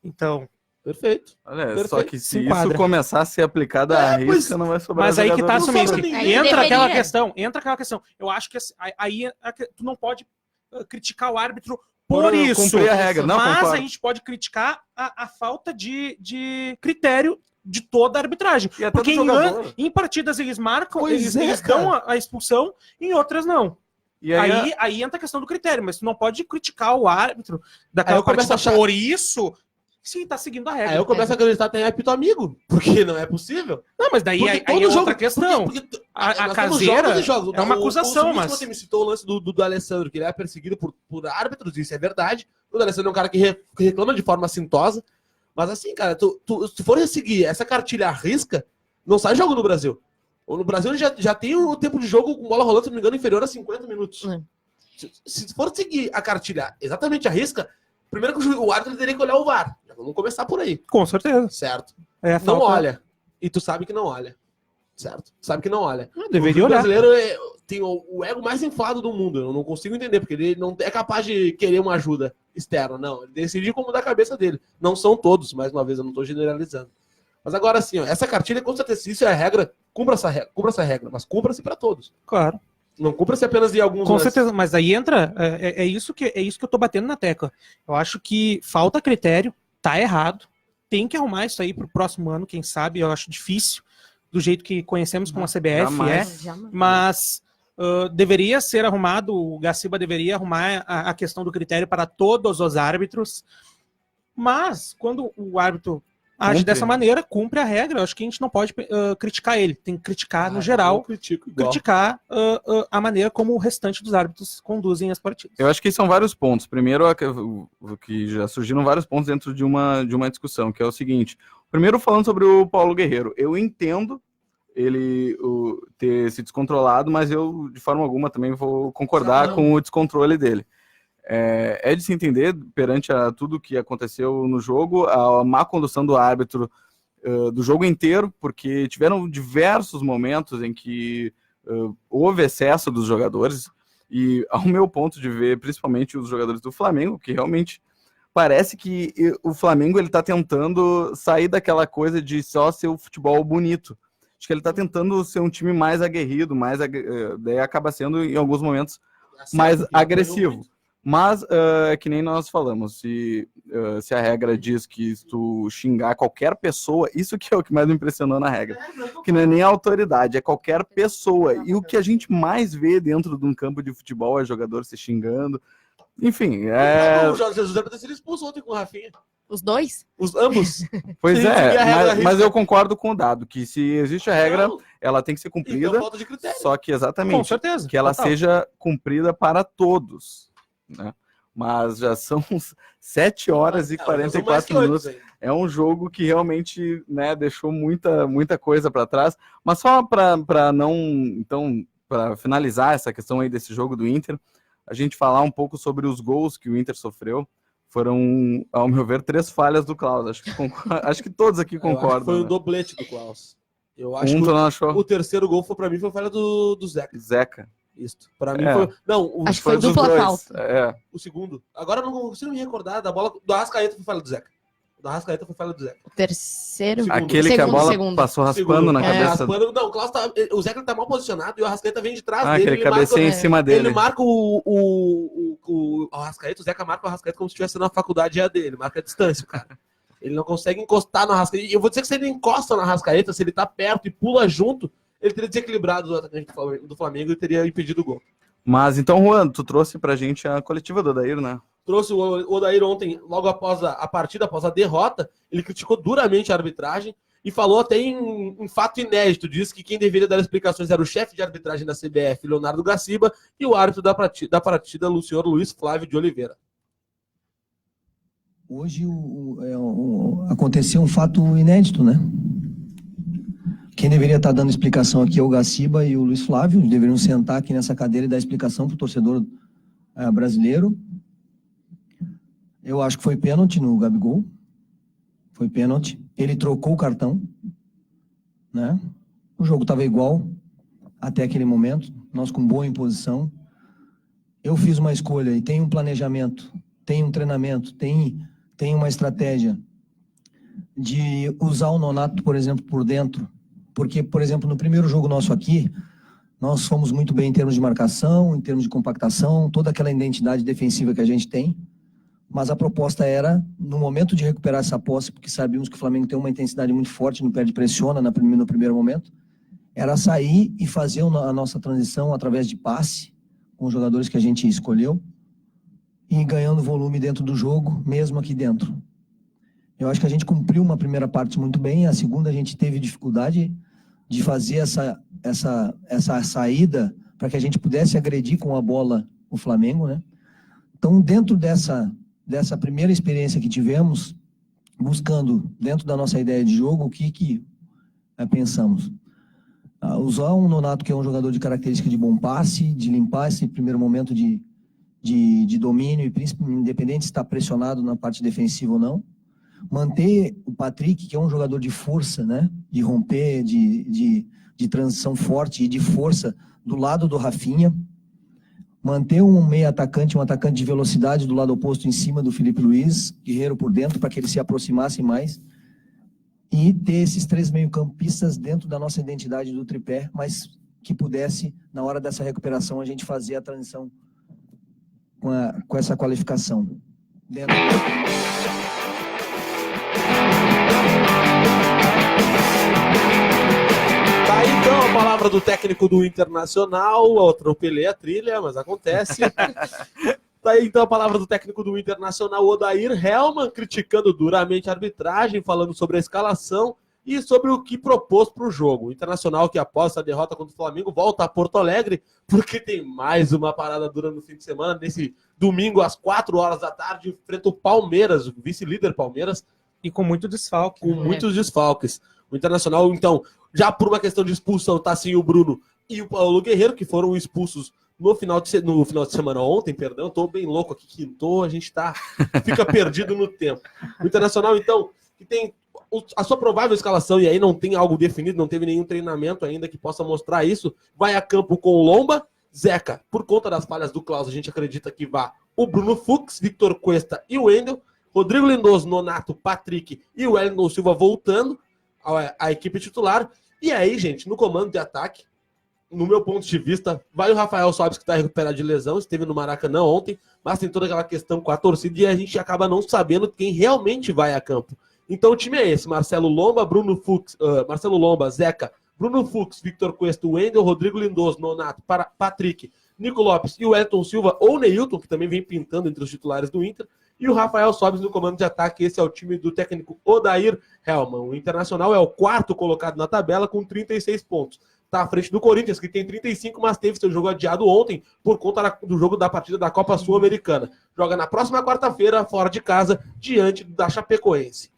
Então, Perfeito. Olha, Perfeito. só que Se se enquadra. isso começar a ser aplicado à pois- risca, não vai sobrar mas aí que tá, jogador. Não Suminski. sobra ninguém. Entra aquela Deveria. questão. Eu acho que aí tu não pode criticar o árbitro por isso. Cumprir a regra. Não, Mas concordo. a gente pode criticar a falta de critério de toda a arbitragem. E até Porque do jogador. em partidas eles marcam, Pois eles cara. dão a expulsão, em outras não. E aí, Aí entra a questão do critério, mas tu não pode criticar o árbitro daquela Aí eu começo partida a achar- por isso. Sim, tá seguindo a regra. Aí eu começo a acreditar até em apito amigo, porque não é possível. Não, mas daí Porque aí todo é outra jogo- questão. porque A nós temos caseira jogos e jogos. é uma acusação, o mas... ontem me citou o lance do Alessandro, que ele é perseguido por árbitros, isso é verdade. O Alessandro é um cara que reclama de forma assintosa. Mas assim, cara, se tu for seguir essa cartilha à risca, não sai jogo no Brasil. No Brasil já tem o tempo de jogo com bola rolando, se não me engano, inferior a 50 minutos. Se for seguir a cartilha exatamente a risca, primeiro que o árbitro teria que olhar o VAR. Já vamos começar por aí. Com certeza. Certo. Não olha. E tu sabe que não olha. Certo? Sabe que não olha. Deveria o olhar. O brasileiro tem o ego mais inflado do mundo. Eu não consigo entender, porque ele não é capaz de querer uma ajuda externa. Não, ele decide como da cabeça dele. Não são todos, mais uma vez, eu não estou generalizando. Mas agora sim, essa cartilha, com certeza, se isso é a regra, cumpra essa regra, mas cumpra-se para todos. Claro. Não cumpra-se apenas de alguns. Com certeza, mas aí entra, é isso que eu tô batendo na tecla. Eu acho que falta critério, tá errado, tem que arrumar isso aí pro próximo ano, quem sabe, eu acho difícil, do jeito que conhecemos com a CBF, mas deveria ser arrumado, o Gaciba deveria arrumar a questão do critério para todos os árbitros, mas quando o árbitro age dessa maneira, cumpre a regra. Eu acho que a gente não pode criticar ele. Tem que criticar, no geral, criticar a maneira como o restante dos árbitros conduzem as partidas. Eu acho que são vários pontos. Primeiro, que já surgiram vários pontos dentro de uma discussão, que é o seguinte. Primeiro, falando sobre o Paulo Guerreiro. Eu entendo ele ter se descontrolado, mas eu, de forma alguma, também vou concordar com o descontrole dele. É de se entender, perante a tudo que aconteceu no jogo, a má condução do árbitro do jogo inteiro, porque tiveram diversos momentos em que houve excesso dos jogadores, e ao meu ponto de ver, principalmente os jogadores do Flamengo, que realmente parece que o Flamengo está tentando sair daquela coisa de só ser o futebol bonito. Acho que ele está tentando ser um time mais aguerrido, daí acaba sendo, em alguns momentos, mais agressivo. Mas, que nem nós falamos, se a regra diz que se tu xingar qualquer pessoa, isso que é o que mais me impressionou na regra, que não é nem a autoridade, é qualquer pessoa. E o que a gente mais vê dentro de um campo de futebol é jogador se xingando. Enfim, O Jorge Jesus deve ter sido expulso ontem com o Rafinha. Os dois? Ambos. Pois mas eu concordo com o Dado, que se existe a regra, ela tem que ser cumprida, então, falta de critério. Só que exatamente, com certeza, que ela seja cumprida para todos. Né? Mas já são 7 horas e 44 minutos. É um jogo que realmente, né, deixou muita coisa para trás. Mas só para não, então, para finalizar essa questão aí desse jogo do Inter, a gente falar um pouco sobre os gols que o Inter sofreu. Foram, ao meu ver, 3 falhas do Klaus. Acho que todos aqui concordam. Foi o doblete do Klaus. Eu acho que o terceiro gol foi falha do Zeca. Isso. Pra mim foi. Não, acho que foi dupla falta. O segundo. Agora eu não consigo me recordar da bola do Arrascaeta, foi falha do Zeca. O terceiro. Aquele que a bola passou raspando na cabeça. Não, o Zeca tá mal posicionado e o Arrascaeta vem de trás dele. Aquele cabeceio em cima dele. Ele marca o Arrascaeta, o Zeca marca o Arrascaeta como se estivesse na faculdade dele. Ele marca a distância, cara. Ele não consegue encostar no Arrascaeta. E eu vou dizer que se ele encosta no Arrascaeta, se ele tá perto e pula junto, ele teria desequilibrado o atacante do Flamengo e teria impedido o gol. Mas então, Juan, tu trouxe pra gente a coletiva do Odair, né? Trouxe o Odair ontem, logo após a partida, após a derrota. Ele criticou duramente a arbitragem e falou até em fato inédito. Disse que quem deveria dar explicações era o chefe de arbitragem da CBF, Leonardo Gaciba, e o árbitro da partida, senhor Luiz Flávio de Oliveira. Hoje aconteceu um fato inédito, né? Quem deveria estar dando explicação aqui é o Gaciba e o Luiz Flávio. Deveriam sentar aqui nessa cadeira e dar explicação para o torcedor brasileiro. Eu acho que foi pênalti no Gabigol. Foi pênalti. Ele trocou o cartão, né? O jogo estava igual até aquele momento. Nós com boa imposição. Eu fiz uma escolha e tem um planejamento, tem um treinamento, tem uma estratégia de usar o Nonato, por exemplo, por dentro. Porque, por exemplo, no primeiro jogo nosso aqui, nós fomos muito bem em termos de marcação, em termos de compactação, toda aquela identidade defensiva que a gente tem. Mas a proposta era, no momento de recuperar essa posse, porque sabíamos que o Flamengo tem uma intensidade muito forte, no perde pressiona no primeiro momento, era sair e fazer a nossa transição através de passe, com os jogadores que a gente escolheu, e ganhando volume dentro do jogo, mesmo aqui dentro. Eu acho que a gente cumpriu uma primeira parte muito bem, a segunda a gente teve dificuldade de fazer essa saída para que a gente pudesse agredir com a bola o Flamengo, né? Então, dentro dessa primeira experiência que tivemos, buscando dentro da nossa ideia de jogo, o que pensamos? usar um Nonato, que é um jogador de característica de bom passe, de limpar esse primeiro momento de domínio, e principalmente independente se está pressionado na parte defensiva ou não. Manter o Patrick, que é um jogador de força, né? De romper, de transição forte e de força do lado do Rafinha. Manter um meio atacante, um atacante de velocidade do lado oposto em cima do Felipe Luiz, Guerreiro por dentro, para que ele se aproximasse mais. E ter esses 3 meio-campistas dentro da nossa identidade do tripé, mas que pudesse, na hora dessa recuperação, a gente fazer a transição com essa qualificação. Dentro... Tá aí, então, a palavra do técnico do Internacional. Eu atropelei a trilha, mas acontece. Tá aí, então, a palavra do técnico do Internacional, Odair Hellmann, criticando duramente a arbitragem, falando sobre a escalação e sobre o que propôs para o jogo. O Internacional, que após a derrota contra o Flamengo, volta a Porto Alegre, porque tem mais uma parada dura no fim de semana. Nesse domingo, às 4 horas da tarde, enfrenta o Palmeiras, o vice-líder Palmeiras. E com muito desfalque. Com muitos desfalques. O Internacional, então, já por uma questão de expulsão, tá sem o Bruno e o Paulo Guerreiro, que foram expulsos no final de semana ontem, perdão, tô bem louco aqui, quintou, a gente fica perdido no tempo. O Internacional, então, que tem a sua provável escalação, e aí não tem algo definido, não teve nenhum treinamento ainda que possa mostrar isso, vai a campo com o Lomba, Zeca, por conta das falhas do Klaus, a gente acredita que vá o Bruno Fux, Victor Cuesta e o Wendel, Rodrigo Lindoso, Nonato, Patrick e o Wellington Silva voltando à equipe titular. E aí, gente, no comando de ataque, no meu ponto de vista, vai o Rafael Sobis, que está recuperado de lesão, esteve no Maracanã ontem, mas tem toda aquela questão com a torcida e a gente acaba não sabendo quem realmente vai a campo. Então o time é esse: Marcelo Lomba, Marcelo Lomba, Zeca, Bruno Fux, Victor Cuesta, Wendel, Rodrigo Lindoso, Nonato, Patrick, Nico Lopes e o Wellington Silva, ou Neilton, que também vem pintando entre os titulares do Inter, e o Rafael Sobis no comando de ataque. Esse é o time do técnico Odair Hellmann. O Internacional é o 4º colocado na tabela com 36 pontos. Está à frente do Corinthians, que tem 35, mas teve seu jogo adiado ontem por conta do jogo da partida da Copa Sul-Americana. Joga na próxima quarta-feira, fora de casa, diante da Chapecoense.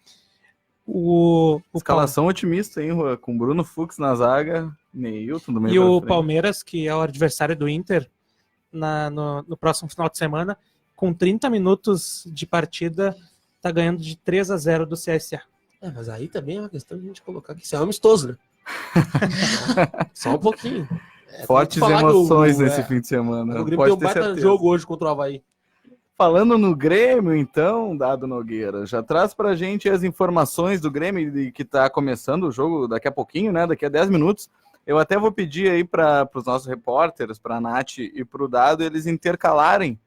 Escalação otimista, hein, Juan? Com Bruno Fux na zaga, Neilton do meio. E o Palmeiras, que é o adversário do Inter no próximo final de semana, com 30 minutos de partida, tá ganhando de 3-0 do CSA. Mas aí também é uma questão de a gente colocar que isso é amistoso, né? Só um pouquinho. Fortes emoções nesse fim de semana. O Grêmio tem um baita jogo hoje contra o Avaí. Falando no Grêmio, então, Dado Nogueira, já traz pra gente as informações do Grêmio, que tá começando o jogo daqui a pouquinho, né? Daqui a 10 minutos. Eu até vou pedir aí para os nossos repórteres, para a Nath e para o Dado, eles intercalarem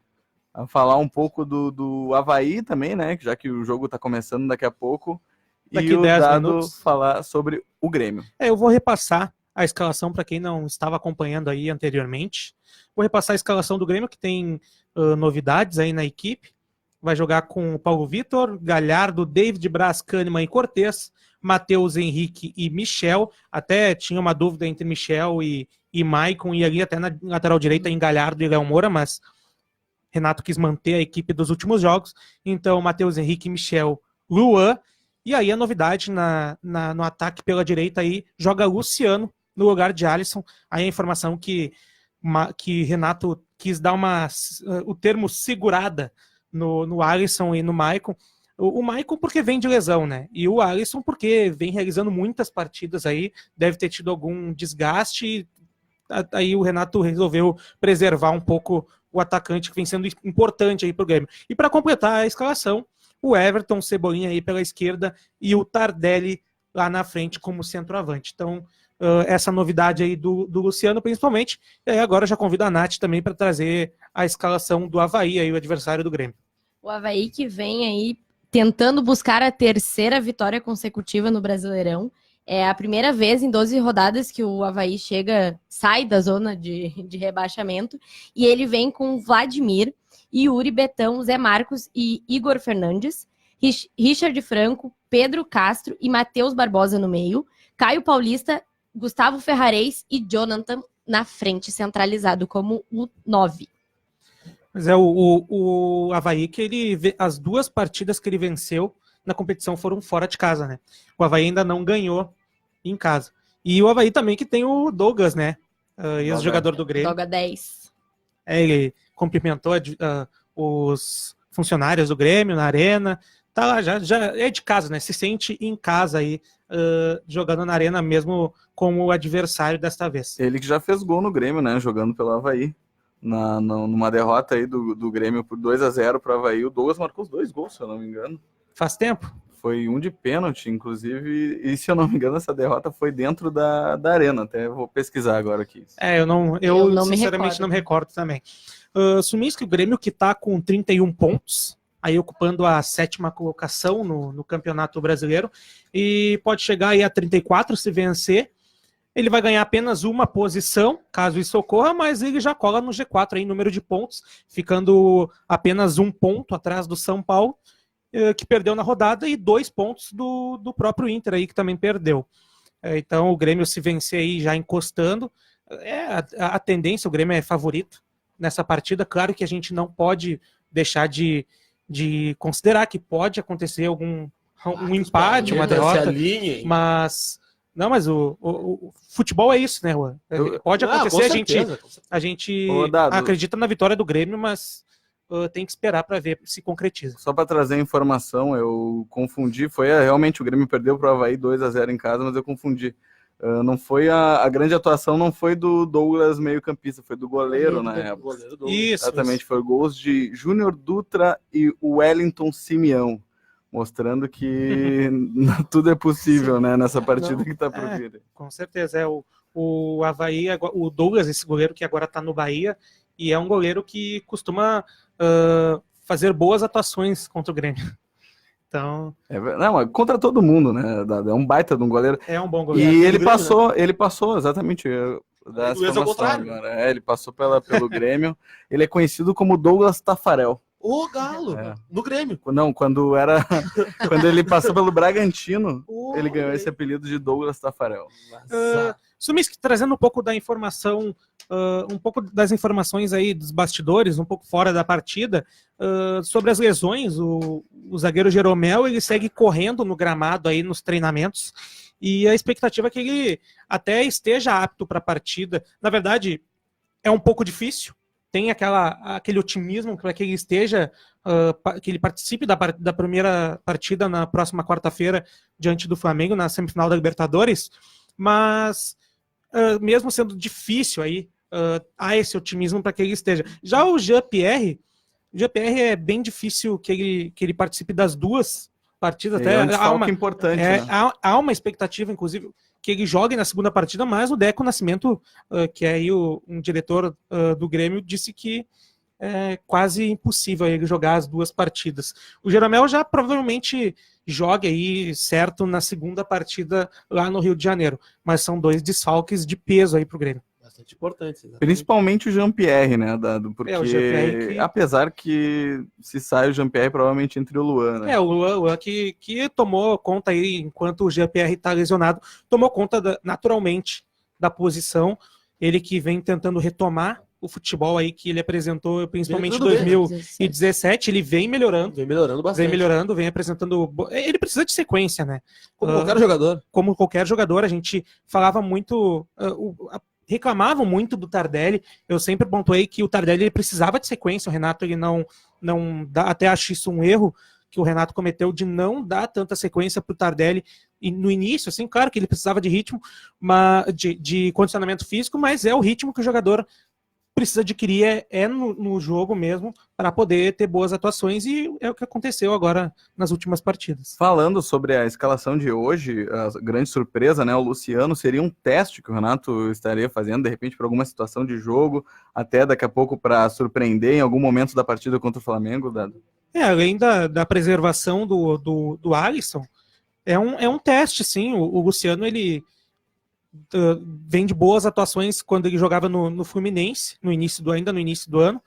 a falar um pouco do Avaí também, né? Já que o jogo tá começando daqui a pouco. Daqui e o 10 Dado minutos. Falar sobre o Grêmio. Eu vou repassar a escalação para quem não estava acompanhando aí anteriormente. Vou repassar a escalação do Grêmio, que tem novidades aí na equipe. Vai jogar com o Paulo Vitor, Galhardo, David Braz, Kahneman e Cortez, Matheus Henrique e Michel. Até tinha uma dúvida entre Michel e Maicon, e ali até na lateral direita em Galhardo e Léo Moura, mas Renato quis manter a equipe dos últimos jogos. Então, Matheus Henrique, Michel, Luan. E aí a novidade no ataque pela direita aí, joga Luciano no lugar de Alisson. Aí a informação que Renato quis dar o termo segurada no Alisson e no Maicon. O Maicon porque vem de lesão, né? E o Alisson porque vem realizando muitas partidas aí, deve ter tido algum desgaste. Aí o Renato resolveu preservar um pouco o atacante, que vem sendo importante aí pro Grêmio. E para completar a escalação, o Everton, Cebolinha aí pela esquerda e o Tardelli lá na frente como centroavante. Então, essa novidade aí do Luciano, principalmente. E aí agora já convido a Nath também para trazer a escalação do Avaí, aí, o adversário do Grêmio. O Avaí que vem aí tentando buscar a 3ª vitória consecutiva no Brasileirão. É a primeira vez em 12 rodadas que o Avaí sai da zona de rebaixamento. E ele vem com Vladimir, Yuri, Betão, Zé Marcos e Igor Fernandes, Richard Franco, Pedro Castro e Matheus Barbosa no meio, Caio Paulista, Gustavo Ferrarez e Jonathan na frente, centralizado como o 9. Mas é o Avaí que as 2 partidas que ele venceu na competição foram fora de casa, né? O Avaí ainda não ganhou em casa. E o Avaí também que tem o Douglas, né? Ex-jogador do Grêmio. Doga 10. Ele cumprimentou os funcionários do Grêmio na arena. Tá lá, já é de casa, né? Se sente em casa aí, jogando na arena mesmo como o adversário desta vez. Ele que já fez gol no Grêmio, né? Jogando pelo Avaí. Numa derrota aí do Grêmio por 2-0 para o Avaí. O Douglas marcou os 2 gols, se eu não me engano. Faz tempo? Foi um de pênalti, inclusive, e se eu não me engano, essa derrota foi dentro da arena. Até vou pesquisar agora aqui. Eu não sinceramente não me recordo também. Suminski, o Grêmio que está com 31 pontos, aí ocupando a 7ª colocação no Campeonato Brasileiro, e pode chegar aí a 34 se vencer. Ele vai ganhar apenas uma posição, caso isso ocorra, mas ele já cola no G4 aí, em número de pontos, ficando apenas 1 ponto atrás do São Paulo, que perdeu na rodada, e 2 pontos do próprio Inter aí, que também perdeu. Então o Grêmio se vencer aí já encostando, a tendência, o Grêmio é favorito nessa partida. Claro que a gente não pode deixar de considerar que pode acontecer um empate, uma derrota, mas o futebol é isso, né, Juan? Pode acontecer, a gente acredita na vitória do Grêmio, mas tem que esperar para ver se concretiza. Só para trazer a informação, eu confundi, realmente o Grêmio perdeu para o Avaí 2-0 em casa, mas eu confundi. Não foi a grande atuação, não foi do Douglas meio-campista, foi do goleiro na época. Isso, exatamente, foi gols de Júnior Dutra e Wellington Simeão, mostrando que tudo é possível, né, nessa partida que está por vir. Com certeza, o Avaí, o Douglas, esse goleiro que agora está no Bahia, e é um goleiro que costuma fazer boas atuações contra o Grêmio. Então... contra todo mundo, né? É um baita de um goleiro. É um bom goleiro. E ele passou, exatamente. Ele passou pelo Grêmio. Ele é conhecido como Douglas Tafarel. O Galo, no Grêmio. Não, quando ele passou pelo Bragantino, ele ganhou esse apelido de Douglas Tafarel. Suminski, trazendo um pouco da informação, um pouco das informações aí dos bastidores, um pouco fora da partida, sobre as lesões, o zagueiro Jeromel, ele segue correndo no gramado aí nos treinamentos, e a expectativa é que ele até esteja apto para a partida. Na verdade, é um pouco difícil, tem aquele otimismo para que ele esteja, que ele participe da primeira partida na próxima quarta-feira diante do Flamengo, na semifinal da Libertadores, mas mesmo sendo difícil aí, há esse otimismo para que ele esteja. Já o Jean-Pierre é bem difícil que ele participe das 2 partidas. Até há uma importante, né? Há uma expectativa, inclusive, que ele jogue na segunda partida, mas o Deco Nascimento, que é aí um diretor do Grêmio, disse que é quase impossível ele jogar as 2 partidas. O Jeromel já provavelmente joga aí certo na segunda partida lá no Rio de Janeiro, mas são 2 desfalques de peso aí pro Grêmio. Bastante importante. Exatamente. Principalmente o Jean-Pierre, né, porque o Jean-Pierre apesar que se sai o Jean-Pierre, provavelmente entre o Luan, né? O Luan que tomou conta aí, enquanto o Jean-Pierre está lesionado, tomou conta naturalmente da posição, ele que vem tentando retomar o futebol aí que ele apresentou, principalmente em 2017, ele vem melhorando. Vem melhorando bastante. Vem apresentando... Ele precisa de sequência, né? Como qualquer jogador. Como qualquer jogador, a gente falava muito... reclamavam muito do Tardelli. Eu sempre pontuei que o Tardelli ele precisava de sequência. O Renato ele não dá, até acho isso um erro que o Renato cometeu de não dar tanta sequência para o Tardelli no início. Assim, claro que ele precisava de ritmo, de condicionamento físico, mas é o ritmo que o jogador precisa adquirir no jogo mesmo para poder ter boas atuações, e é o que aconteceu agora nas últimas partidas. Falando sobre a escalação de hoje, a grande surpresa, né, o Luciano seria um teste que o Renato estaria fazendo, de repente, para alguma situação de jogo, até daqui a pouco para surpreender em algum momento da partida contra o Flamengo, Dado? Além da preservação do Alisson, é um teste, sim. O Luciano, ele vem de boas atuações quando ele jogava no Fluminense, ainda no início do ano.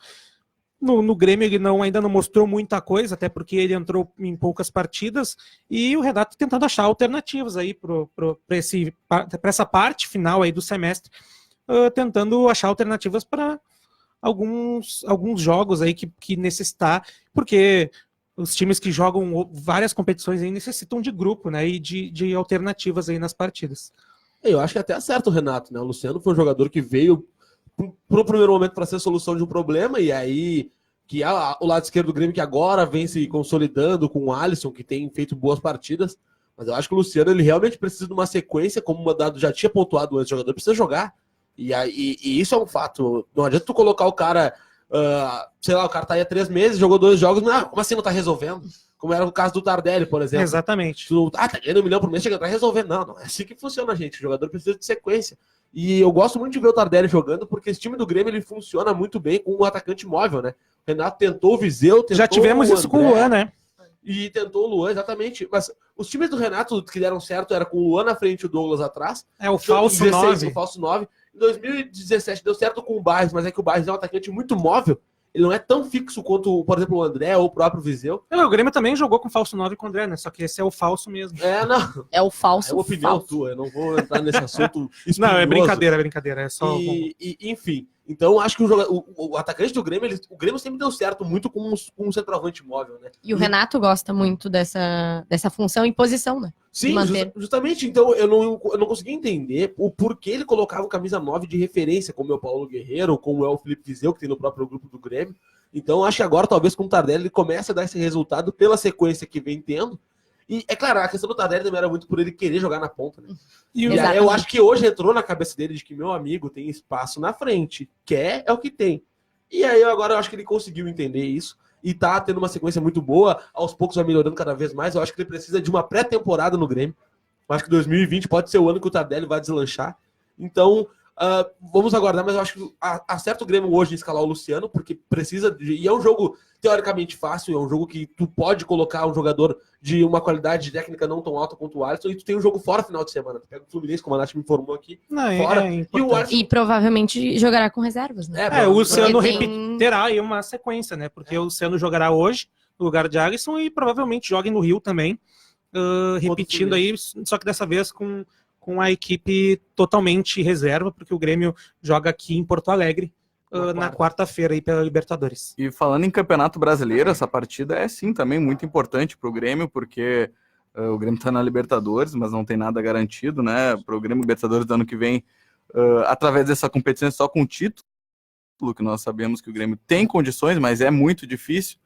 No Grêmio ele ainda não mostrou muita coisa, até porque ele entrou em poucas partidas, e o Renato tentando achar alternativas aí para essa parte final aí do semestre, tentando achar alternativas para alguns jogos aí que necessitar, porque os times que jogam várias competições aí necessitam de grupo, né, e de alternativas aí nas partidas. Eu acho que até acerta o Renato, né? O Luciano foi um jogador que veio pro primeiro momento para ser a solução de um problema, e aí que o lado esquerdo do Grêmio que agora vem se consolidando com o Alisson, que tem feito boas partidas. Mas eu acho que o Luciano ele realmente precisa de uma sequência, como o Dado já tinha pontuado antes, o jogador precisa jogar. E isso é um fato. Não adianta tu colocar o cara, sei lá, o cara tá aí há 3 meses, jogou 2 jogos, como assim não tá resolvendo? Como era o caso do Tardelli, por exemplo. Exatamente. Tá ganhando 1 milhão por mês, chega pra resolver. Não é assim que funciona, gente. O jogador precisa de sequência. E eu gosto muito de ver o Tardelli jogando, porque esse time do Grêmio ele funciona muito bem com um atacante móvel, né? O Renato tentou o Viseu, tentou já tivemos isso com o Luan, né? E tentou o Luan, exatamente. Mas os times do Renato que deram certo era com o Luan na frente e o Douglas atrás. O falso 9. O falso 9. Em 2017 deu certo com o Barres, mas é que o Barres é um atacante muito móvel. Ele não é tão fixo quanto, por exemplo, o André ou o próprio Viseu. O Grêmio também jogou com falso 9 com o André, né? Só que esse é o falso mesmo. Não. É o falso. É uma opinião tua, eu não vou entrar nesse assunto espinhoso. Não, é brincadeira. É só... Enfim, então acho que o atacante do Grêmio, o Grêmio sempre deu certo muito com um centroavante móvel, né? E o Renato gosta muito dessa função e posição, né? Sim, justamente. Então eu não consegui entender o porquê ele colocava o camisa 9 de referência, como é o Paulo Guerreiro, como é o Felipe Viseu, que tem no próprio grupo do Grêmio. Então acho que agora, talvez com o Tardelli, ele comece a dar esse resultado pela sequência que vem tendo. E é claro, a questão do Tardelli também era muito por ele querer jogar na ponta, né? E aí eu acho que hoje entrou na cabeça dele de que meu amigo tem espaço na frente. Quer é o que tem. E aí agora eu acho que ele conseguiu entender isso. E tá tendo uma sequência muito boa, aos poucos vai melhorando cada vez mais. Eu acho que ele precisa de uma pré-temporada no Grêmio. Eu acho que 2020 pode ser o ano que o Tardelli vai deslanchar. Então, vamos aguardar, mas eu acho que acerta o Grêmio hoje em escalar o Luciano, porque precisa e é um jogo teoricamente fácil, é um jogo que tu pode colocar um jogador de uma qualidade técnica não tão alta quanto o Alisson, e tu tem um jogo fora final de semana. Tu pega o Fluminense, como a Nath me informou aqui, fora. E o Alisson... E provavelmente jogará com reservas, né? O Luciano terá aí uma sequência, né? Porque o Luciano jogará hoje no lugar de Alisson e provavelmente jogue no Rio também, repetindo aí, só que dessa vez com a equipe totalmente reserva, porque o Grêmio joga aqui em Porto Alegre na quarta-feira aí pela Libertadores. E falando em Campeonato Brasileiro, essa partida é sim também muito importante para o Grêmio, porque o Grêmio está na Libertadores, mas não tem nada garantido, né? Para o Grêmio Libertadores do ano que vem, através dessa competição só com título, que nós sabemos que o Grêmio tem condições, mas é muito difícil.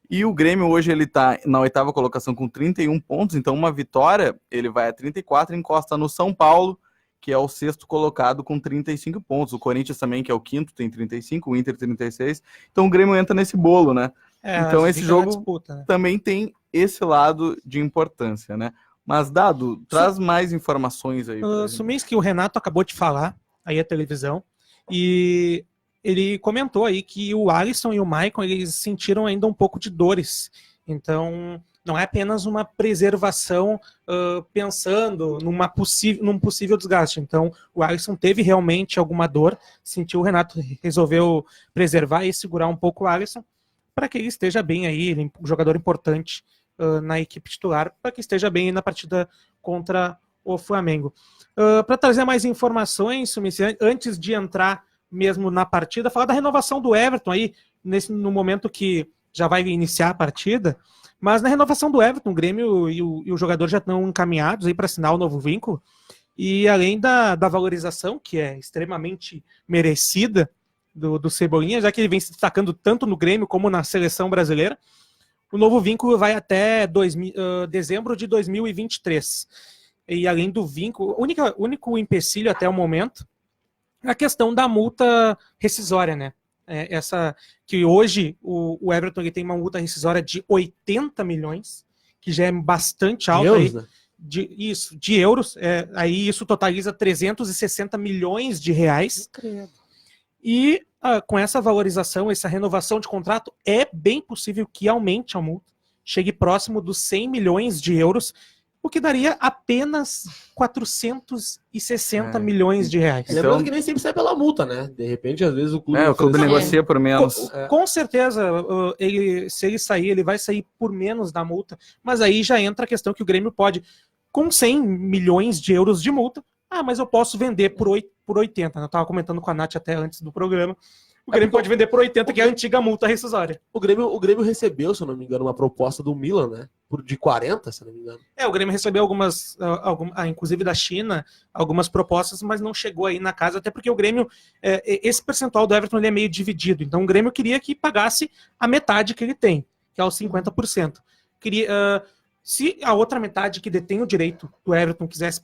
E o Grêmio hoje ele está na 8ª colocação com 31 pontos, então uma vitória, ele vai a 34, encosta no São Paulo, que é o 6º colocado com 35 pontos. O Corinthians também, que é o 5º, tem 35, o Inter 36. Então o Grêmio entra nesse bolo, né? Então esse jogo disputa, né? Também tem esse lado de importância, né? Mas, Dado, traz mais informações aí. Sumins que o Renato acabou de falar aí a televisão, e ele comentou aí que o Alisson e o Maicon, eles sentiram ainda um pouco de dores. Então, não é apenas uma preservação pensando num possível desgaste. Então, o Alisson teve realmente alguma dor, sentiu, o Renato resolveu preservar e segurar um pouco o Alisson para que ele esteja bem aí, ele é um jogador importante na equipe titular, para que esteja bem aí na partida contra o Flamengo. Para trazer mais informações, antes de entrar mesmo na partida, falar da renovação do Everton aí, no momento que já vai iniciar a partida, mas na renovação do Everton, o Grêmio e o jogador já estão encaminhados aí para assinar o novo vínculo, e além da valorização, que é extremamente merecida do Cebolinha, já que ele vem se destacando tanto no Grêmio como na seleção brasileira, o novo vínculo vai até dezembro de 2023. E além do vínculo, o único empecilho até o momento é a questão da multa rescisória, né? Essa que hoje o Everton ele tem uma multa rescisória de 80 milhões, que já é bastante alta. Euros, né? De euros. Aí isso totaliza 360 milhões de reais. E com essa valorização, essa renovação de contrato, é bem possível que aumente a multa, chegue próximo dos 100 milhões de euros, o que daria apenas 460 milhões de reais. Então, lembrando que nem sempre sai pela multa, né? De repente, às vezes o clube... o clube negocia por menos. Com certeza, se ele sair, ele vai sair por menos da multa, mas aí já entra a questão que o Grêmio pode, com 100 milhões de euros de multa, mas eu posso vender por 80. Eu estava comentando com a Nath até antes do programa. o Grêmio pode vender por 80, que é a antiga multa rescisória. O Grêmio recebeu, se eu não me engano, uma proposta do Milan, né? De 40, se eu não me engano. O Grêmio recebeu algumas, inclusive da China, algumas propostas, mas não chegou aí na casa, até porque o Grêmio, esse percentual do Everton ele é meio dividido. Então o Grêmio queria que pagasse a metade que ele tem, que é os 50%. Se a outra metade que detém o direito do Everton quisesse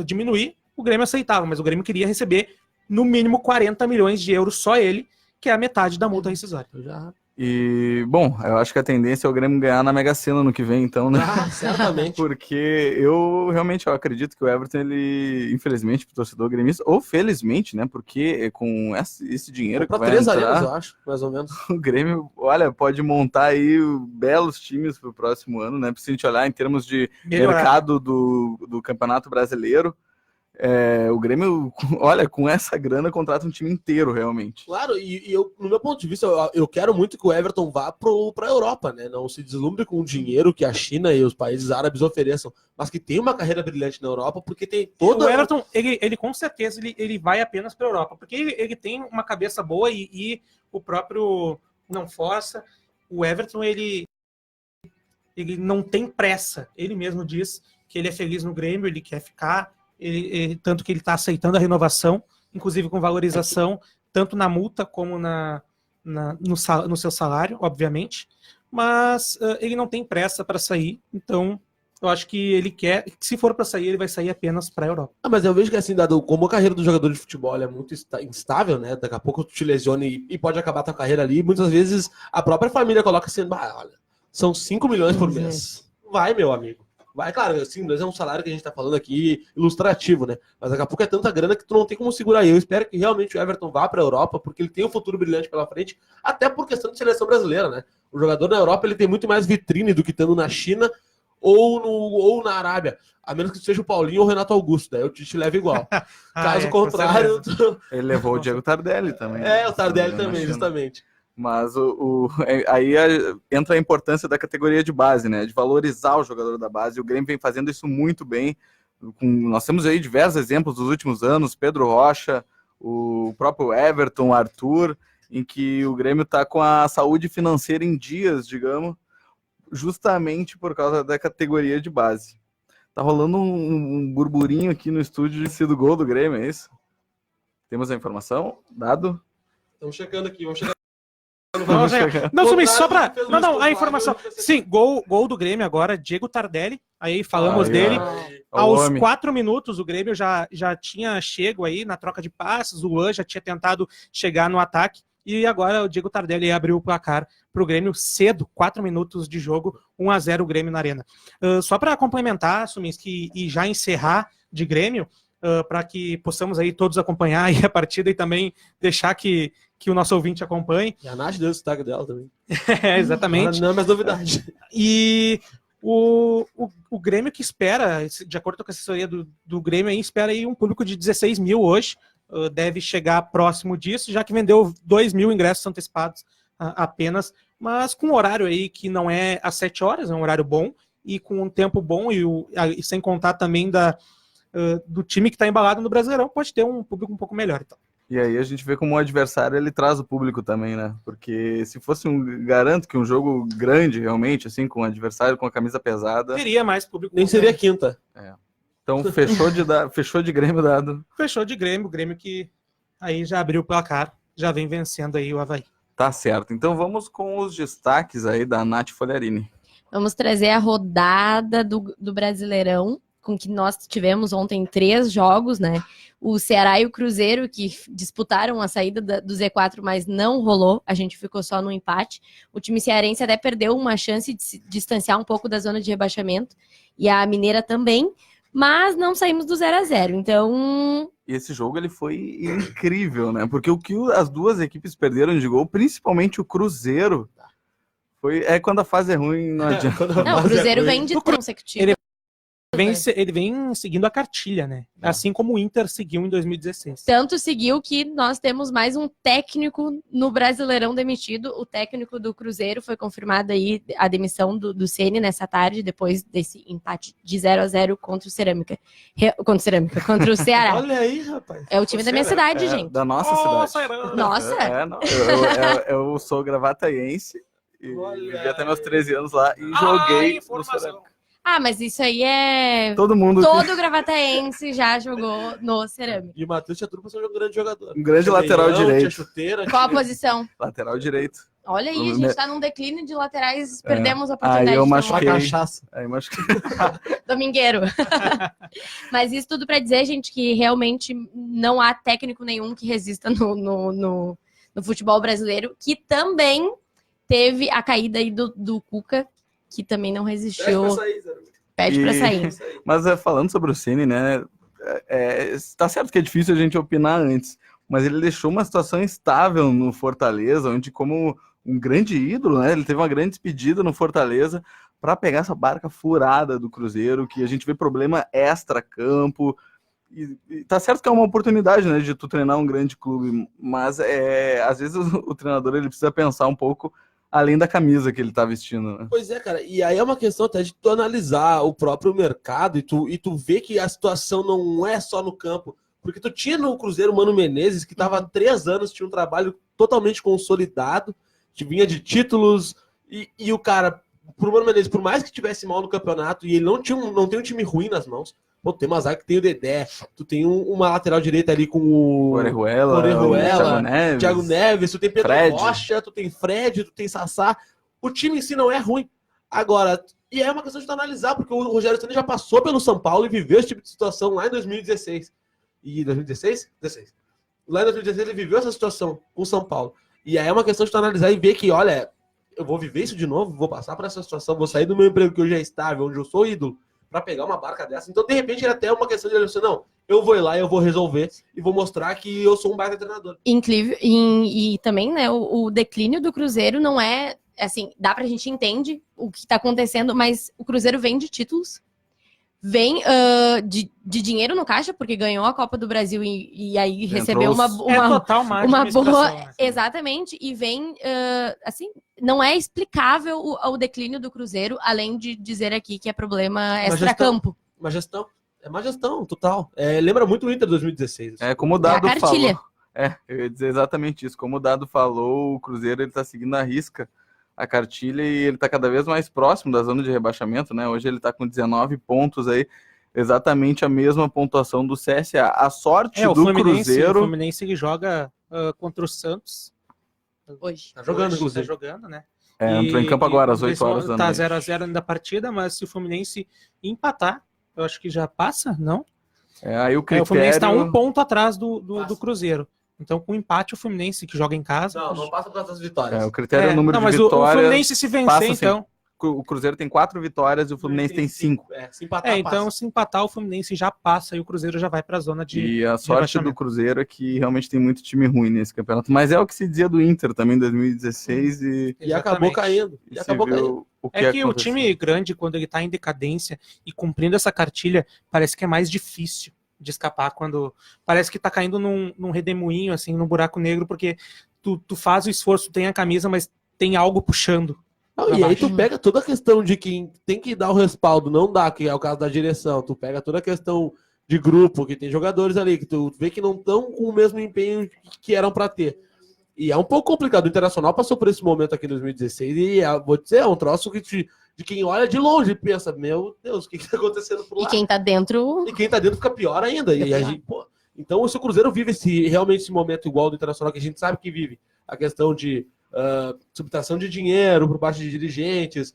diminuir, o Grêmio aceitava, mas o Grêmio queria receber no mínimo 40 milhões de euros, só ele, que é a metade da multa rescisória. E, bom, eu acho que a tendência é o Grêmio ganhar na Mega Sena no que vem, então, né? Certamente. Porque eu acredito que o Everton, ele, infelizmente, pro torcedor gremista, ou felizmente, né? Porque com esse dinheiro Para que vai 3 entrar, arenas, eu acho, mais ou menos. o Grêmio, olha, pode montar aí belos times pro próximo ano, né? Precisa a gente olhar em termos de mercado do Campeonato Brasileiro. O Grêmio, olha, com essa grana contrata um time inteiro, realmente. Claro, e eu, no meu ponto de vista, eu quero muito que o Everton vá para a Europa, né? Não se deslumbre com o dinheiro que a China e os países árabes ofereçam, mas que tem uma carreira brilhante na Europa, porque tem toda... O Everton, ele com certeza, ele vai apenas para a Europa, porque ele tem uma cabeça boa e o próprio não força. O Everton, ele não tem pressa. Ele mesmo diz que ele é feliz no Grêmio, ele quer ficar... tanto que ele está aceitando a renovação, inclusive com valorização, tanto na multa como no seu salário, obviamente, mas ele não tem pressa para sair, então eu acho que ele quer, se for para sair, ele vai sair apenas para a Europa. Mas eu vejo que assim, dado como a carreira do jogador de futebol é muito instável, né? Daqui a pouco tu te lesione e pode acabar tua carreira ali, muitas vezes a própria família coloca assim, olha, são 5 milhões por mês. Vai, meu amigo. Vai, claro, assim, é um salário que a gente tá falando aqui ilustrativo, né? Mas daqui a pouco é tanta grana que tu não tem como segurar. E eu espero que realmente o Everton vá pra Europa, porque ele tem um futuro brilhante pela frente, até por questão de seleção brasileira, né? O jogador na Europa, ele tem muito mais vitrine do que estando na China ou na Arábia. A menos que seja o Paulinho ou o Renato Augusto, daí eu te levo igual. Caso contrário... Ele levou o Diego Tardelli também. O Tardelli também, justamente. Mas aí entra a importância da categoria de base, né? De valorizar o jogador da base. O Grêmio vem fazendo isso muito bem. Nós temos aí diversos exemplos dos últimos anos, Pedro Rocha, o próprio Everton, Arthur, em que o Grêmio está com a saúde financeira em dias, digamos, justamente por causa da categoria de base. Tá rolando um burburinho aqui no estúdio de sido gol do Grêmio, é isso? Temos a informação? Dado? Estamos checando aqui, vamos chegar. Não, só pra... Não, a informação. Sim, gol do Grêmio agora, Diego Tardelli. Aí falamos dele. Aos 4 minutos, o Grêmio já tinha chego aí na troca de passes. O Luan já tinha tentado chegar no ataque. E agora o Diego Tardelli abriu o placar pro Grêmio cedo, 4 minutos de jogo, 1-0 o Grêmio na Arena. Só para complementar, Suminski, e já encerrar de Grêmio, para que possamos aí todos acompanhar aí a partida e também deixar que o nosso ouvinte acompanhe. E a Nath deu o destaque dela também. Exatamente. Não é mais novidade. E o Grêmio que espera, de acordo com a assessoria do Grêmio, aí, espera aí um público de 16 mil hoje, deve chegar próximo disso, já que vendeu 2 mil ingressos antecipados apenas, mas com um horário aí que não é às 7 horas, é um horário bom, e com um tempo bom, e sem contar também do time que está embalado no Brasileirão, pode ter um público um pouco melhor. Então. E aí a gente vê como o adversário ele traz o público também, né? Porque se fosse garanto que um jogo grande, realmente, assim, com o adversário com a camisa pesada... Teria mais público. Nem seria quinta. Então fechou de Grêmio dado. Fechou de Grêmio, o Grêmio que aí já abriu o placar, já vem vencendo aí o Avaí. Tá certo. Então vamos com os destaques aí da Nath Folharini. Vamos trazer a rodada do Brasileirão, com que nós tivemos ontem 3 jogos, né? O Ceará e o Cruzeiro, que disputaram a saída do Z4, mas não rolou, a gente ficou só no empate. O time cearense até perdeu uma chance de se distanciar um pouco da zona de rebaixamento, e a Mineira também, mas não saímos do 0-0, então... E esse jogo ele foi incrível, né? Porque o que as duas equipes perderam de gol, principalmente o Cruzeiro, quando a fase é ruim, não adianta. Não, o Cruzeiro vem de consecutivos. Ele vem seguindo a cartilha, né? Assim como o Inter seguiu em 2016. Tanto seguiu que nós temos mais um técnico no Brasileirão demitido. O técnico do Cruzeiro foi confirmada aí a demissão do Ceni nessa tarde, depois desse empate de 0-0 contra o Cerâmica. Contra o Ceará. Olha aí, rapaz. É o time da minha cidade, gente. Da nossa cidade. Nossa! Não, eu sou gravataense e vivi até meus 13 anos lá e joguei no Cerâmica. Ah, mas isso aí é... Todo gravataense já jogou no Cerâmica. E o Matheus tinha tudo pra ser um grande jogador. Um grande lateral direito. Tinha chuteira. Qual a posição? Lateral direito. Olha aí, a gente tá num declínio de laterais, perdemos a oportunidade. Aí eu de ter machuquei. uma cachaça. Aí machuquei. Domingueiro. Mas isso tudo pra dizer, gente, que realmente não há técnico nenhum que resista no futebol brasileiro, que também teve a caída aí do Cuca, que também não resistiu. Pede pra sair. Mas falando sobre o Ceni, né? Tá certo que é difícil a gente opinar antes, mas ele deixou uma situação instável no Fortaleza, onde como um grande ídolo, né? Ele teve uma grande despedida no Fortaleza para pegar essa barca furada do Cruzeiro, que a gente vê problema extra-campo. E tá certo que é uma oportunidade, né, de tu treinar um grande clube, mas às vezes o treinador ele precisa pensar um pouco além da camisa que ele tá vestindo, né? Pois é, cara, e aí é uma questão até de tu analisar o próprio mercado e tu ver que a situação não é só no campo, porque tu tinha no Cruzeiro o Mano Menezes, que tava há 3 anos, tinha um trabalho totalmente consolidado, que vinha de títulos, e o cara, pro Mano Menezes, por mais que tivesse mal no campeonato, e ele não tem um time ruim nas mãos, pô, tem uma zaga que tem o Dedé, tu tem uma lateral direita ali com o Orejuela, Thiago Neves, tu tem Pedro Fred. Rocha, tu tem Fred, tu tem Sassá. O time em si não é ruim. Agora, e é uma questão de tu analisar, porque o Rogério Ceni já passou pelo São Paulo e viveu esse tipo de situação lá em 2016. E 2016? 16. Lá em 2016 ele viveu essa situação com o São Paulo. E aí é uma questão de tu analisar e ver que, olha, eu vou viver isso de novo, vou passar por essa situação, vou sair do meu emprego que hoje é estável, onde eu sou ídolo, para pegar uma barca dessa. Então, de repente, era até uma questão de dizer, não, eu vou ir lá, eu vou resolver e vou mostrar que eu sou um baita treinador. Incrível. E também, né, o declínio do Cruzeiro não é, assim, dá pra gente entender o que tá acontecendo, mas o Cruzeiro vem de títulos, vem de dinheiro no caixa, porque ganhou a Copa do Brasil e aí recebeu uma boa... Né? Exatamente, e vem, assim, não é explicável o declínio do Cruzeiro, além de dizer aqui que é problema extra-campo. Uma gestão. É má gestão, total. Lembra muito o Inter 2016. É, como o Dado cartilha. falou. Eu ia dizer exatamente isso. Como o Dado falou, o Cruzeiro ele tá seguindo a risca a cartilha e ele tá cada vez mais próximo da zona de rebaixamento, né? Hoje ele tá com 19 pontos aí, exatamente a mesma pontuação do CSA. A sorte do Cruzeiro... O Fluminense ele joga contra o Santos. Hoje. Tá jogando, inclusive. Tá jogando, né? Entrou em campo agora, às 8 horas da noite. Tá 0-0 ainda da partida, mas se o Fluminense empatar, eu acho que já passa, não? Aí o critério... O Fluminense tá 1 ponto atrás do Cruzeiro. Então, com empate, o Fluminense, que joga em casa... Não passa por causa das vitórias. O critério é o número de mas vitórias... o Fluminense se vencer, então... O Cruzeiro tem 4 vitórias e o Fluminense tem 5. Se empatar, então, se empatar, o Fluminense já passa e o Cruzeiro já vai para a zona de... E a sorte do Cruzeiro é que realmente tem muito time ruim nesse campeonato. Mas é o que se dizia do Inter também em 2016 e acabou caindo. Que o time grande, quando ele tá em decadência e cumprindo essa cartilha, parece que é mais difícil de escapar, quando parece que tá caindo num redemoinho, assim, num buraco negro, porque tu faz o esforço, tem a camisa, mas tem algo puxando. E aí tu pega toda a questão de quem tem que dar o respaldo, não dá, que é o caso da direção, tu pega toda a questão de grupo, que tem jogadores ali, que tu vê que não estão com o mesmo empenho que eram para ter. E é um pouco complicado, o Internacional passou por esse momento aqui em 2016, e vou dizer, é um troço de quem olha de longe e pensa, meu Deus, o que tá acontecendo por lá? E quem tá dentro fica pior ainda. E a gente, então, se o Cruzeiro vive realmente esse momento igual do Internacional, que a gente sabe que vive, a questão de subtração de dinheiro por parte de dirigentes,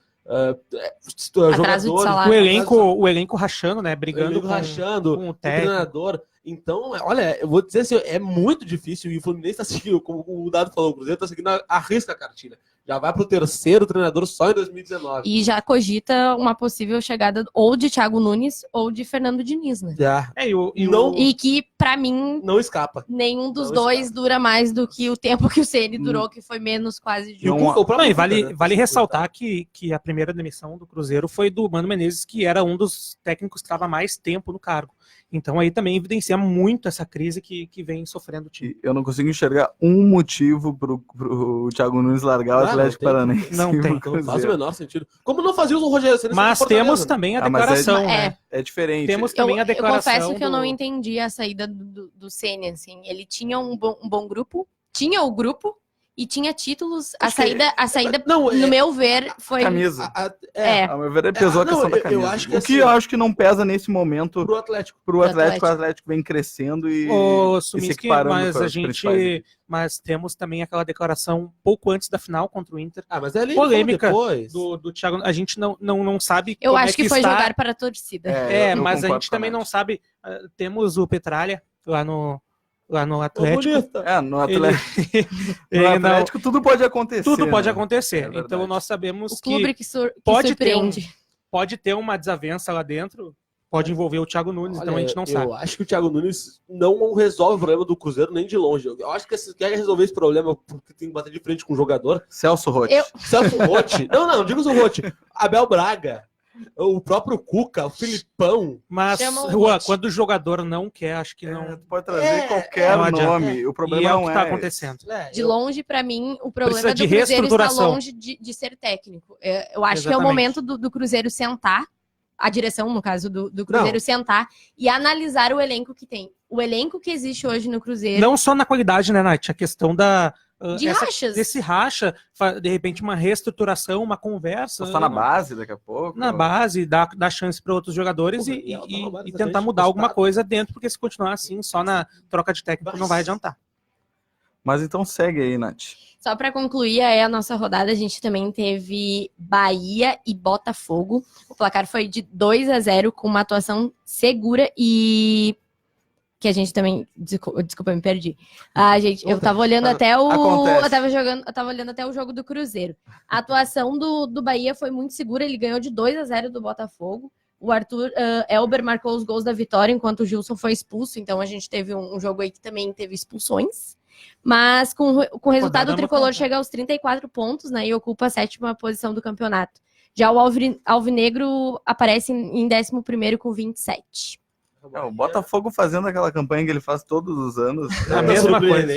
jogadores, o elenco rachando, né? Brigando com o treinador. Então, olha, eu vou dizer assim, é muito difícil, e o Fluminense tá seguindo, como o Dado falou, o Cruzeiro tá seguindo a risca a cartilha. Já vai pro terceiro treinador só em 2019. E já cogita uma possível chegada ou de Thiago Nunes ou de Fernando Diniz, né? Já. Não- E que, pra mim, Não escapa. nenhum dos Não dois escapa. dura mais do que o tempo que o CN durou, que foi menos quase de E o uma- Cuca, o próprio Não, e Cuca, vale, né? vale ressaltar que a primeira demissão do Cruzeiro foi do Mano Menezes, que era um dos técnicos que estava mais tempo no cargo. Então aí também evidencia muito essa crise que vem sofrendo o time. Eu não consigo enxergar um motivo pro Thiago Nunes largar o Ah, não Atlético tem. Paranaense. Não e tem. pro Não faz o Cruzeiro. menor sentido. Como não fazia o Rogério Ceni Mas no Fortaleza, temos né? também a Ah, mas declaração, é- né? É diferente. Temos Eu, também a eu declaração confesso que eu não do- entendi a saída do CN, assim. Ele tinha um bom grupo, tinha o grupo e tinha títulos. A Acho que- saída, Não, no meu ver, foi... Camisa. É. A meu ver, ele pesou a não, questão da eu camisa. acho que o que assim, eu acho que não pesa nesse momento pro Atlético. pro Pro Atlético. O Atlético. Atlético vem crescendo e Ô, se Suminski, equiparando mas com a as principais gente. Mas temos também aquela declaração um pouco antes da final contra o Inter. Ah, mas é ali Polêmica depois. Do Thiago. A gente não sabe. Eu como acho é que foi está. jogar para a torcida. É, eu mas a concordo gente com também não Nath. sabe. Temos o Petralha lá no Atlético. No Atlético, Ele no não- Atlético tudo pode acontecer. tudo pode né? acontecer. É verdade. Então nós sabemos O clube que pode ter surpreende. pode ter uma desavença lá dentro, pode envolver o Thiago Nunes, então a gente não sabe. Eu acho que o Thiago Nunes não resolve o problema do Cruzeiro nem de longe. Eu acho que se quer resolver esse problema porque tem que bater de frente com o jogador. Celso Rotti. Eu- Celso Rotti. Não digo o Rotti. Abel Braga. O próprio Cuca, o Filipão. Mas, Chama o Juan, Rotti. quando o jogador não quer, acho que não. Tu pode trazer É, qualquer não adianta. nome. O E problema é o não que é está esse. acontecendo. De longe, pra mim, o problema Precisa do de Cruzeiro está reestruturação. longe de ser técnico. Eu acho que é o Exatamente. momento do Cruzeiro sentar, a direção, no caso do Cruzeiro, sentar e analisar o elenco que tem. O elenco que existe hoje no Cruzeiro, Não só na qualidade, né, Nath? A questão de rachas. desse racha, de repente uma reestruturação, uma conversa. Só na base daqui a pouco. Na base, dar chance para outros jogadores Pô, e, Gabriel, tá e- roubado e essa tentar frente, mudar alguma postado. coisa dentro, porque se continuar assim, só na troca de técnico não vai adiantar. Mas então segue aí, Nath. Só para concluir aí a nossa rodada, a gente também teve Bahia e Botafogo. O placar foi de 2-0 com uma atuação segura e que a gente também, desculpa, me perdi. Eu tava olhando até o Acontece. eu tava olhando até o jogo do Cruzeiro. A atuação do Bahia foi muito segura, ele ganhou de 2-0 do Botafogo. O Arthur Elber marcou os gols da vitória, enquanto o Gilson foi expulso, então a gente teve um jogo aí que também teve expulsões. Mas com o resultado, o Tricolor chega aos 34 pontos, né, e ocupa a 7ª posição do campeonato. Já o Alvinegro aparece em 11º com 27. O Botafogo fazendo aquela campanha que ele faz todos os anos. A mesma coisa.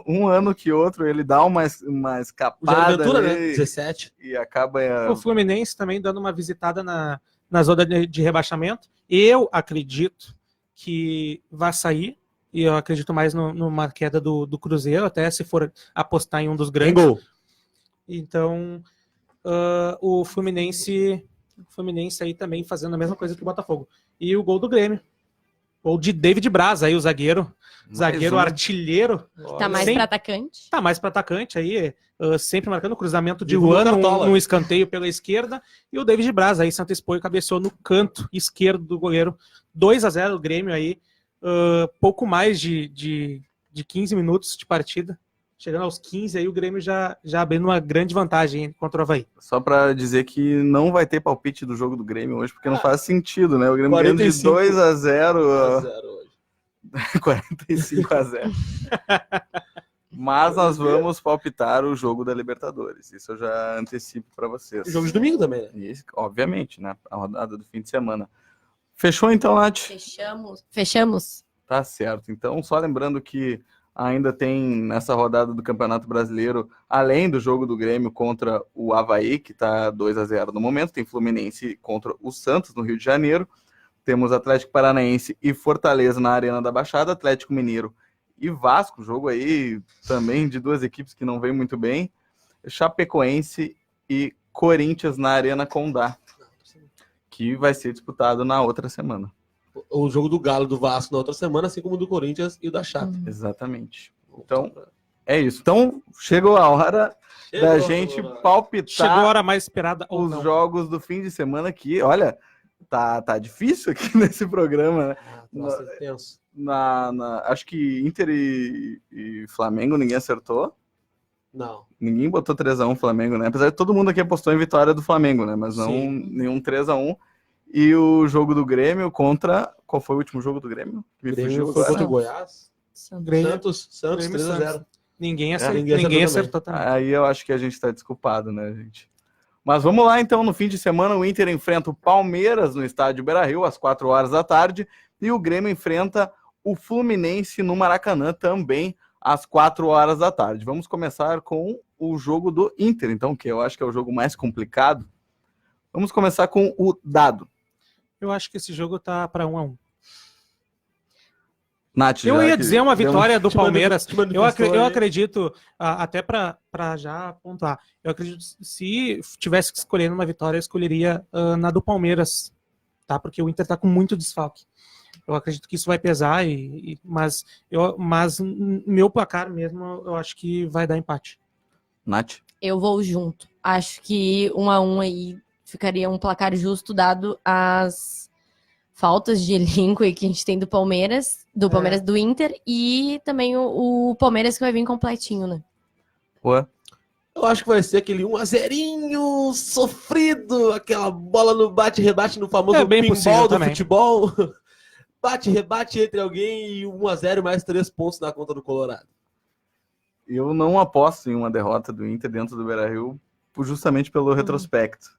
Um ano que outro, ele dá uma O escapada Aventura, né? ali 17. e acaba... O Fluminense também dando uma visitada na zona de rebaixamento. Eu acredito que vai sair, e eu acredito mais numa queda do Cruzeiro, até se for apostar em um dos Tem grandes. gol. Então, o Fluminense aí também fazendo a mesma coisa que o Botafogo. E o gol do Grêmio. Gol de David Braz, aí o zagueiro Mais um. artilheiro. Tá mais Sem- para atacante. Tá mais para atacante aí, sempre marcando o cruzamento de Vivo Juan no Cartola. num escanteio pela esquerda. E o David Braz aí, Santo Expor, cabeceou no canto esquerdo do goleiro. 2-0 o Grêmio aí. Pouco mais de 15 minutos de partida. Chegando aos 15, aí o Grêmio já abrindo uma grande vantagem contra o Avaí. Só pra dizer que não vai ter palpite do jogo do Grêmio hoje, porque não faz sentido, né? O Grêmio ganhando de 45. 2-0, 2-0 hoje. 45-0. Mas nós vamos palpitar o jogo da Libertadores. Isso eu já antecipo pra vocês. O jogo de domingo também, né? E, obviamente, né? A rodada do fim de semana. Fechou então, Nath? Fechamos. Tá certo. Então, só lembrando que ainda tem nessa rodada do Campeonato Brasileiro, além do jogo do Grêmio contra o Avaí, que está 2-0 no momento, tem Fluminense contra o Santos, no Rio de Janeiro, temos Atlético Paranaense e Fortaleza na Arena da Baixada, Atlético Mineiro e Vasco, jogo aí também de duas equipes que não vêm muito bem, Chapecoense e Corinthians na Arena Condá, que vai ser disputado na outra semana. O jogo do Galo do Vasco na outra semana, assim como o do Corinthians e o da Chape. Exatamente. Então, é isso. Então, chegou a hora da gente palpitar Chegou a hora mais esperada ou os não. jogos do fim de semana que, olha, tá difícil aqui nesse programa, né? Nossa, intenso. Acho que Inter e Flamengo ninguém acertou. Não. Ninguém botou 3x1 Flamengo, né? Apesar de todo mundo aqui apostou em vitória do Flamengo, né? Mas não Sim. nenhum 3x1. E o jogo do Grêmio contra... Qual foi o último jogo do Grêmio? Que me Grêmio fugiu foi agora. contra o Goiás. Grêmio, Santos Grêmio 3x0. ninguém ninguém ninguém acertou acertou também. Aí eu acho que a gente tá desculpado, né, gente? Mas vamos lá, então. No fim de semana, o Inter enfrenta o Palmeiras no estádio Beira-Rio, às 4h. E o Grêmio enfrenta o Fluminense no Maracanã, também às 4h. Vamos começar com o jogo do Inter, então, que eu acho que é o jogo mais complicado. Vamos começar com o dado. Eu acho que esse jogo tá para 1-1. Nath, Eu já ia que dizer uma deu vitória do Te mani- Palmeiras. te manifestou Eu aí. acredito, até para já pontuar, eu acredito que se tivesse que escolher uma vitória, eu escolheria na do Palmeiras, tá? Porque o Inter tá com muito desfalque. Eu acredito que isso vai pesar, mas meu placar mesmo, eu acho que vai dar empate. Nath? Eu vou junto. Acho que 1-1 aí ficaria um placar justo, dado as faltas de elenco aí que a gente tem do Palmeiras, do Inter, e também o Palmeiras que vai vir completinho, né? Ué? Eu acho que vai ser aquele 1x0 sofrido, aquela bola no bate-rebate no famoso É bem possível pinball do também. futebol. Bate-rebate entre alguém e 1x0 mais 3 pontos na conta do Colorado. Eu não aposto em uma derrota do Inter dentro do Beira-Rio, justamente pelo retrospecto.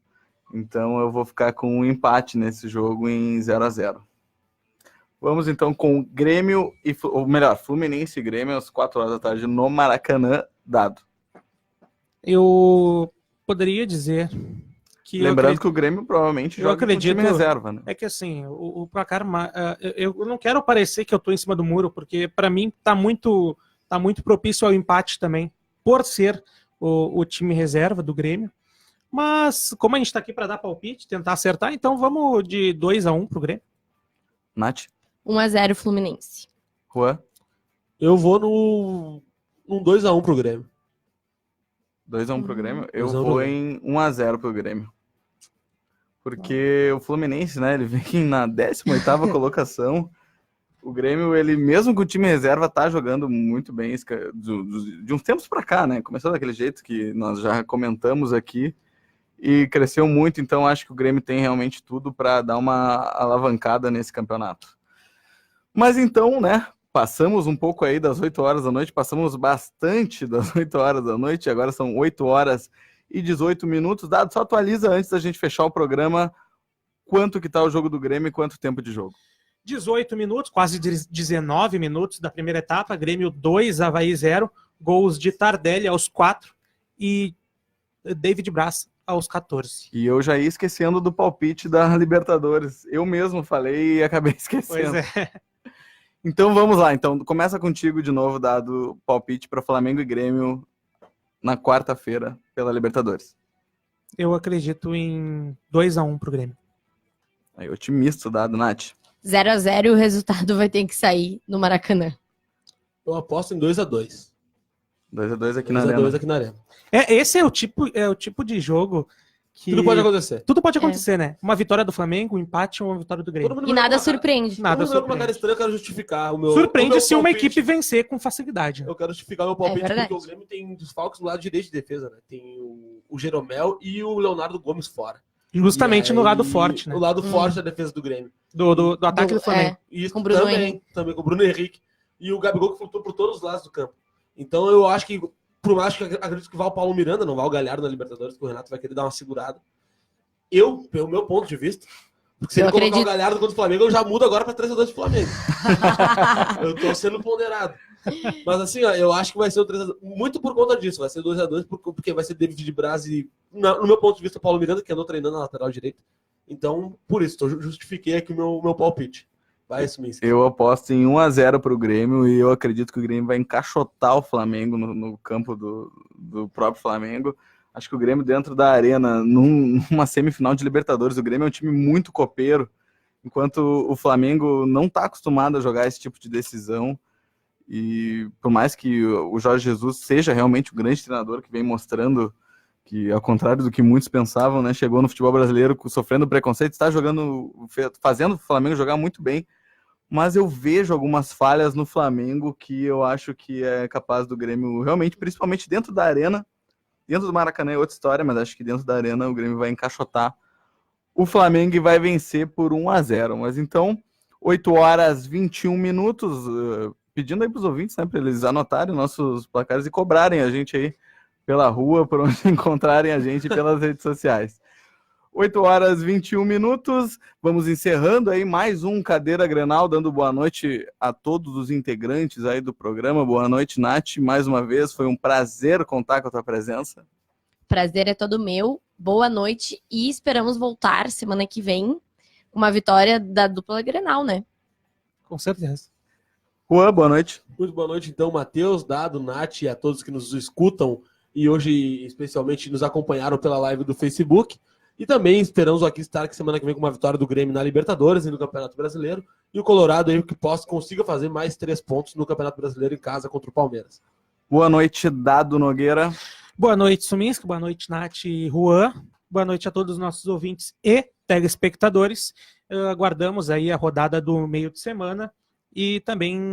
Então eu vou ficar com um empate nesse jogo em 0x0. Vamos então com Grêmio ou melhor, Fluminense e Grêmio às 4h no Maracanã, dado. Eu poderia dizer que Lembrando que o Grêmio provavelmente joga com time reserva, né? É que assim, o placar, eu não quero parecer que eu tô em cima do muro, porque para mim tá muito propício ao empate também, por ser o time reserva do Grêmio. Mas como a gente tá aqui para dar palpite, tentar acertar, então vamos de 2-1 pro Grêmio. Nath? 1-0 Fluminense. Juan? Eu vou num 2x1 pro Grêmio. 2x1 pro Grêmio? Eu 2x1 pro vou Grêmio. em 1x0 pro Grêmio. Porque o Fluminense, né, ele vem na 18ª colocação. O Grêmio, ele mesmo com o time reserva, tá jogando muito bem de uns tempos pra cá, né? Começou daquele jeito que nós já comentamos aqui e cresceu muito, então acho que o Grêmio tem realmente tudo para dar uma alavancada nesse campeonato. Mas então, né, passamos um pouco aí das 8h, passamos bastante das 8h, agora são 8h18. Dado, só atualiza antes da gente fechar o programa quanto que tá o jogo do Grêmio e quanto tempo de jogo. 18 minutos, quase 19 minutos da primeira etapa, Grêmio 2, Avaí 0, gols de Tardelli aos 4 e David Braz aos 14. E eu já ia esquecendo do palpite da Libertadores. Eu mesmo falei e acabei esquecendo. Pois é. Então vamos lá. Então começa contigo de novo, dado palpite para Flamengo e Grêmio na quarta-feira pela Libertadores. Eu acredito em 2-1 pro Grêmio. Aí, otimista, dado, Nath. 0-0 e o resultado vai ter que sair no Maracanã. Eu aposto em 2x2. 2x2 aqui na 2x2 Arena. aqui na Arena. Esse é o tipo de jogo que... Tudo pode acontecer. Tudo pode acontecer, né? Uma vitória do Flamengo, um empate ou uma vitória do Grêmio. E nada surpreende. Nada Todo mundo com uma cara surpreende. estranha, eu quero justificar o meu Surpreende o meu se uma palpite. equipe vencer com facilidade. Eu quero justificar meu palpite, verdade. porque o Grêmio tem desfalques do lado direito de defesa, né? Tem o Jeromel e o Leonardo Gomes fora. Justamente E no aí, lado forte, né? O lado forte da defesa do Grêmio. Do ataque do Flamengo. E isso Com o Bruno também com o Bruno Henrique. E o Gabigol que flutuou por todos os lados do campo. Então eu acho que, por mais que acredito que vá o Paulo Miranda, não vá o Galhardo na Libertadores, que o Renato vai querer dar uma segurada. Eu, pelo meu ponto de vista, porque se Eu ele colocar acredito. o Galhardo contra o Flamengo, eu já mudo agora para 3x2 do Flamengo. Eu tô sendo ponderado. Mas assim, ó, eu acho que vai ser o 3x2. Muito por conta disso. Vai ser 2x2, porque vai ser David Braz e, no meu ponto de vista, o Paulo Miranda, que andou treinando na lateral direita. Então, por isso, justifiquei aqui o meu palpite. Vai, Suminski. Eu aposto em 1x0 pro Grêmio e eu acredito que o Grêmio vai encaixotar o Flamengo no campo do próprio Flamengo. Acho que o Grêmio dentro da Arena, numa semifinal de Libertadores, o Grêmio é um time muito copeiro, enquanto o Flamengo não está acostumado a jogar esse tipo de decisão. E por mais que o Jorge Jesus seja realmente o grande treinador que vem mostrando que, ao contrário do que muitos pensavam, né, chegou no futebol brasileiro sofrendo preconceito, está fazendo o Flamengo jogar muito bem, mas eu vejo algumas falhas no Flamengo que eu acho que é capaz do Grêmio, realmente, principalmente dentro da arena. Dentro do Maracanã é outra história, mas acho que dentro da arena o Grêmio vai encaixotar o Flamengo e vai vencer por 1-0. Mas então, 8h21, pedindo aí para os ouvintes, né, para eles anotarem nossos placares e cobrarem a gente aí pela rua, por onde encontrarem a gente pelas redes sociais. 8h21, vamos encerrando aí mais um Cadeira Grenal, dando boa noite a todos os integrantes aí do programa. Boa noite, Nath, mais uma vez, foi um prazer contar com a tua presença. Prazer é todo meu, boa noite e esperamos voltar semana que vem com uma vitória da dupla Grenal, né? Com certeza. Juan, boa noite. Muito boa noite, então, Matheus, Dado, Nath e a todos que nos escutam e hoje, especialmente, nos acompanharam pela live do Facebook. E também esperamos aqui estar que semana que vem com uma vitória do Grêmio na Libertadores e no Campeonato Brasileiro. E o Colorado aí que consiga fazer mais 3 pontos no Campeonato Brasileiro em casa contra o Palmeiras. Boa noite, Dado Nogueira. Boa noite, Suminski. Boa noite, Nath e Juan. Boa noite a todos os nossos ouvintes e telespectadores. Aguardamos aí a rodada do meio de semana e também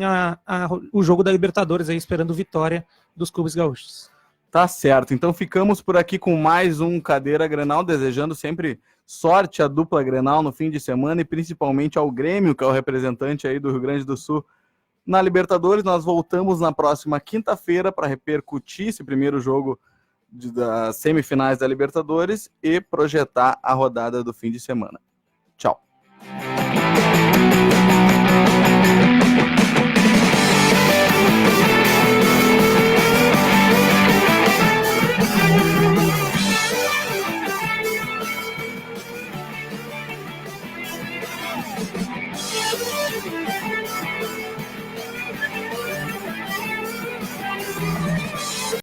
o jogo da Libertadores aí, esperando vitória dos clubes gaúchos. Tá certo, então ficamos por aqui com mais um Cadeira Grenal, desejando sempre sorte à dupla Grenal no fim de semana e principalmente ao Grêmio, que é o representante aí do Rio Grande do Sul na Libertadores. Nós voltamos na próxima quinta-feira para repercutir esse primeiro jogo das semifinais da Libertadores e projetar a rodada do fim de semana. Tchau.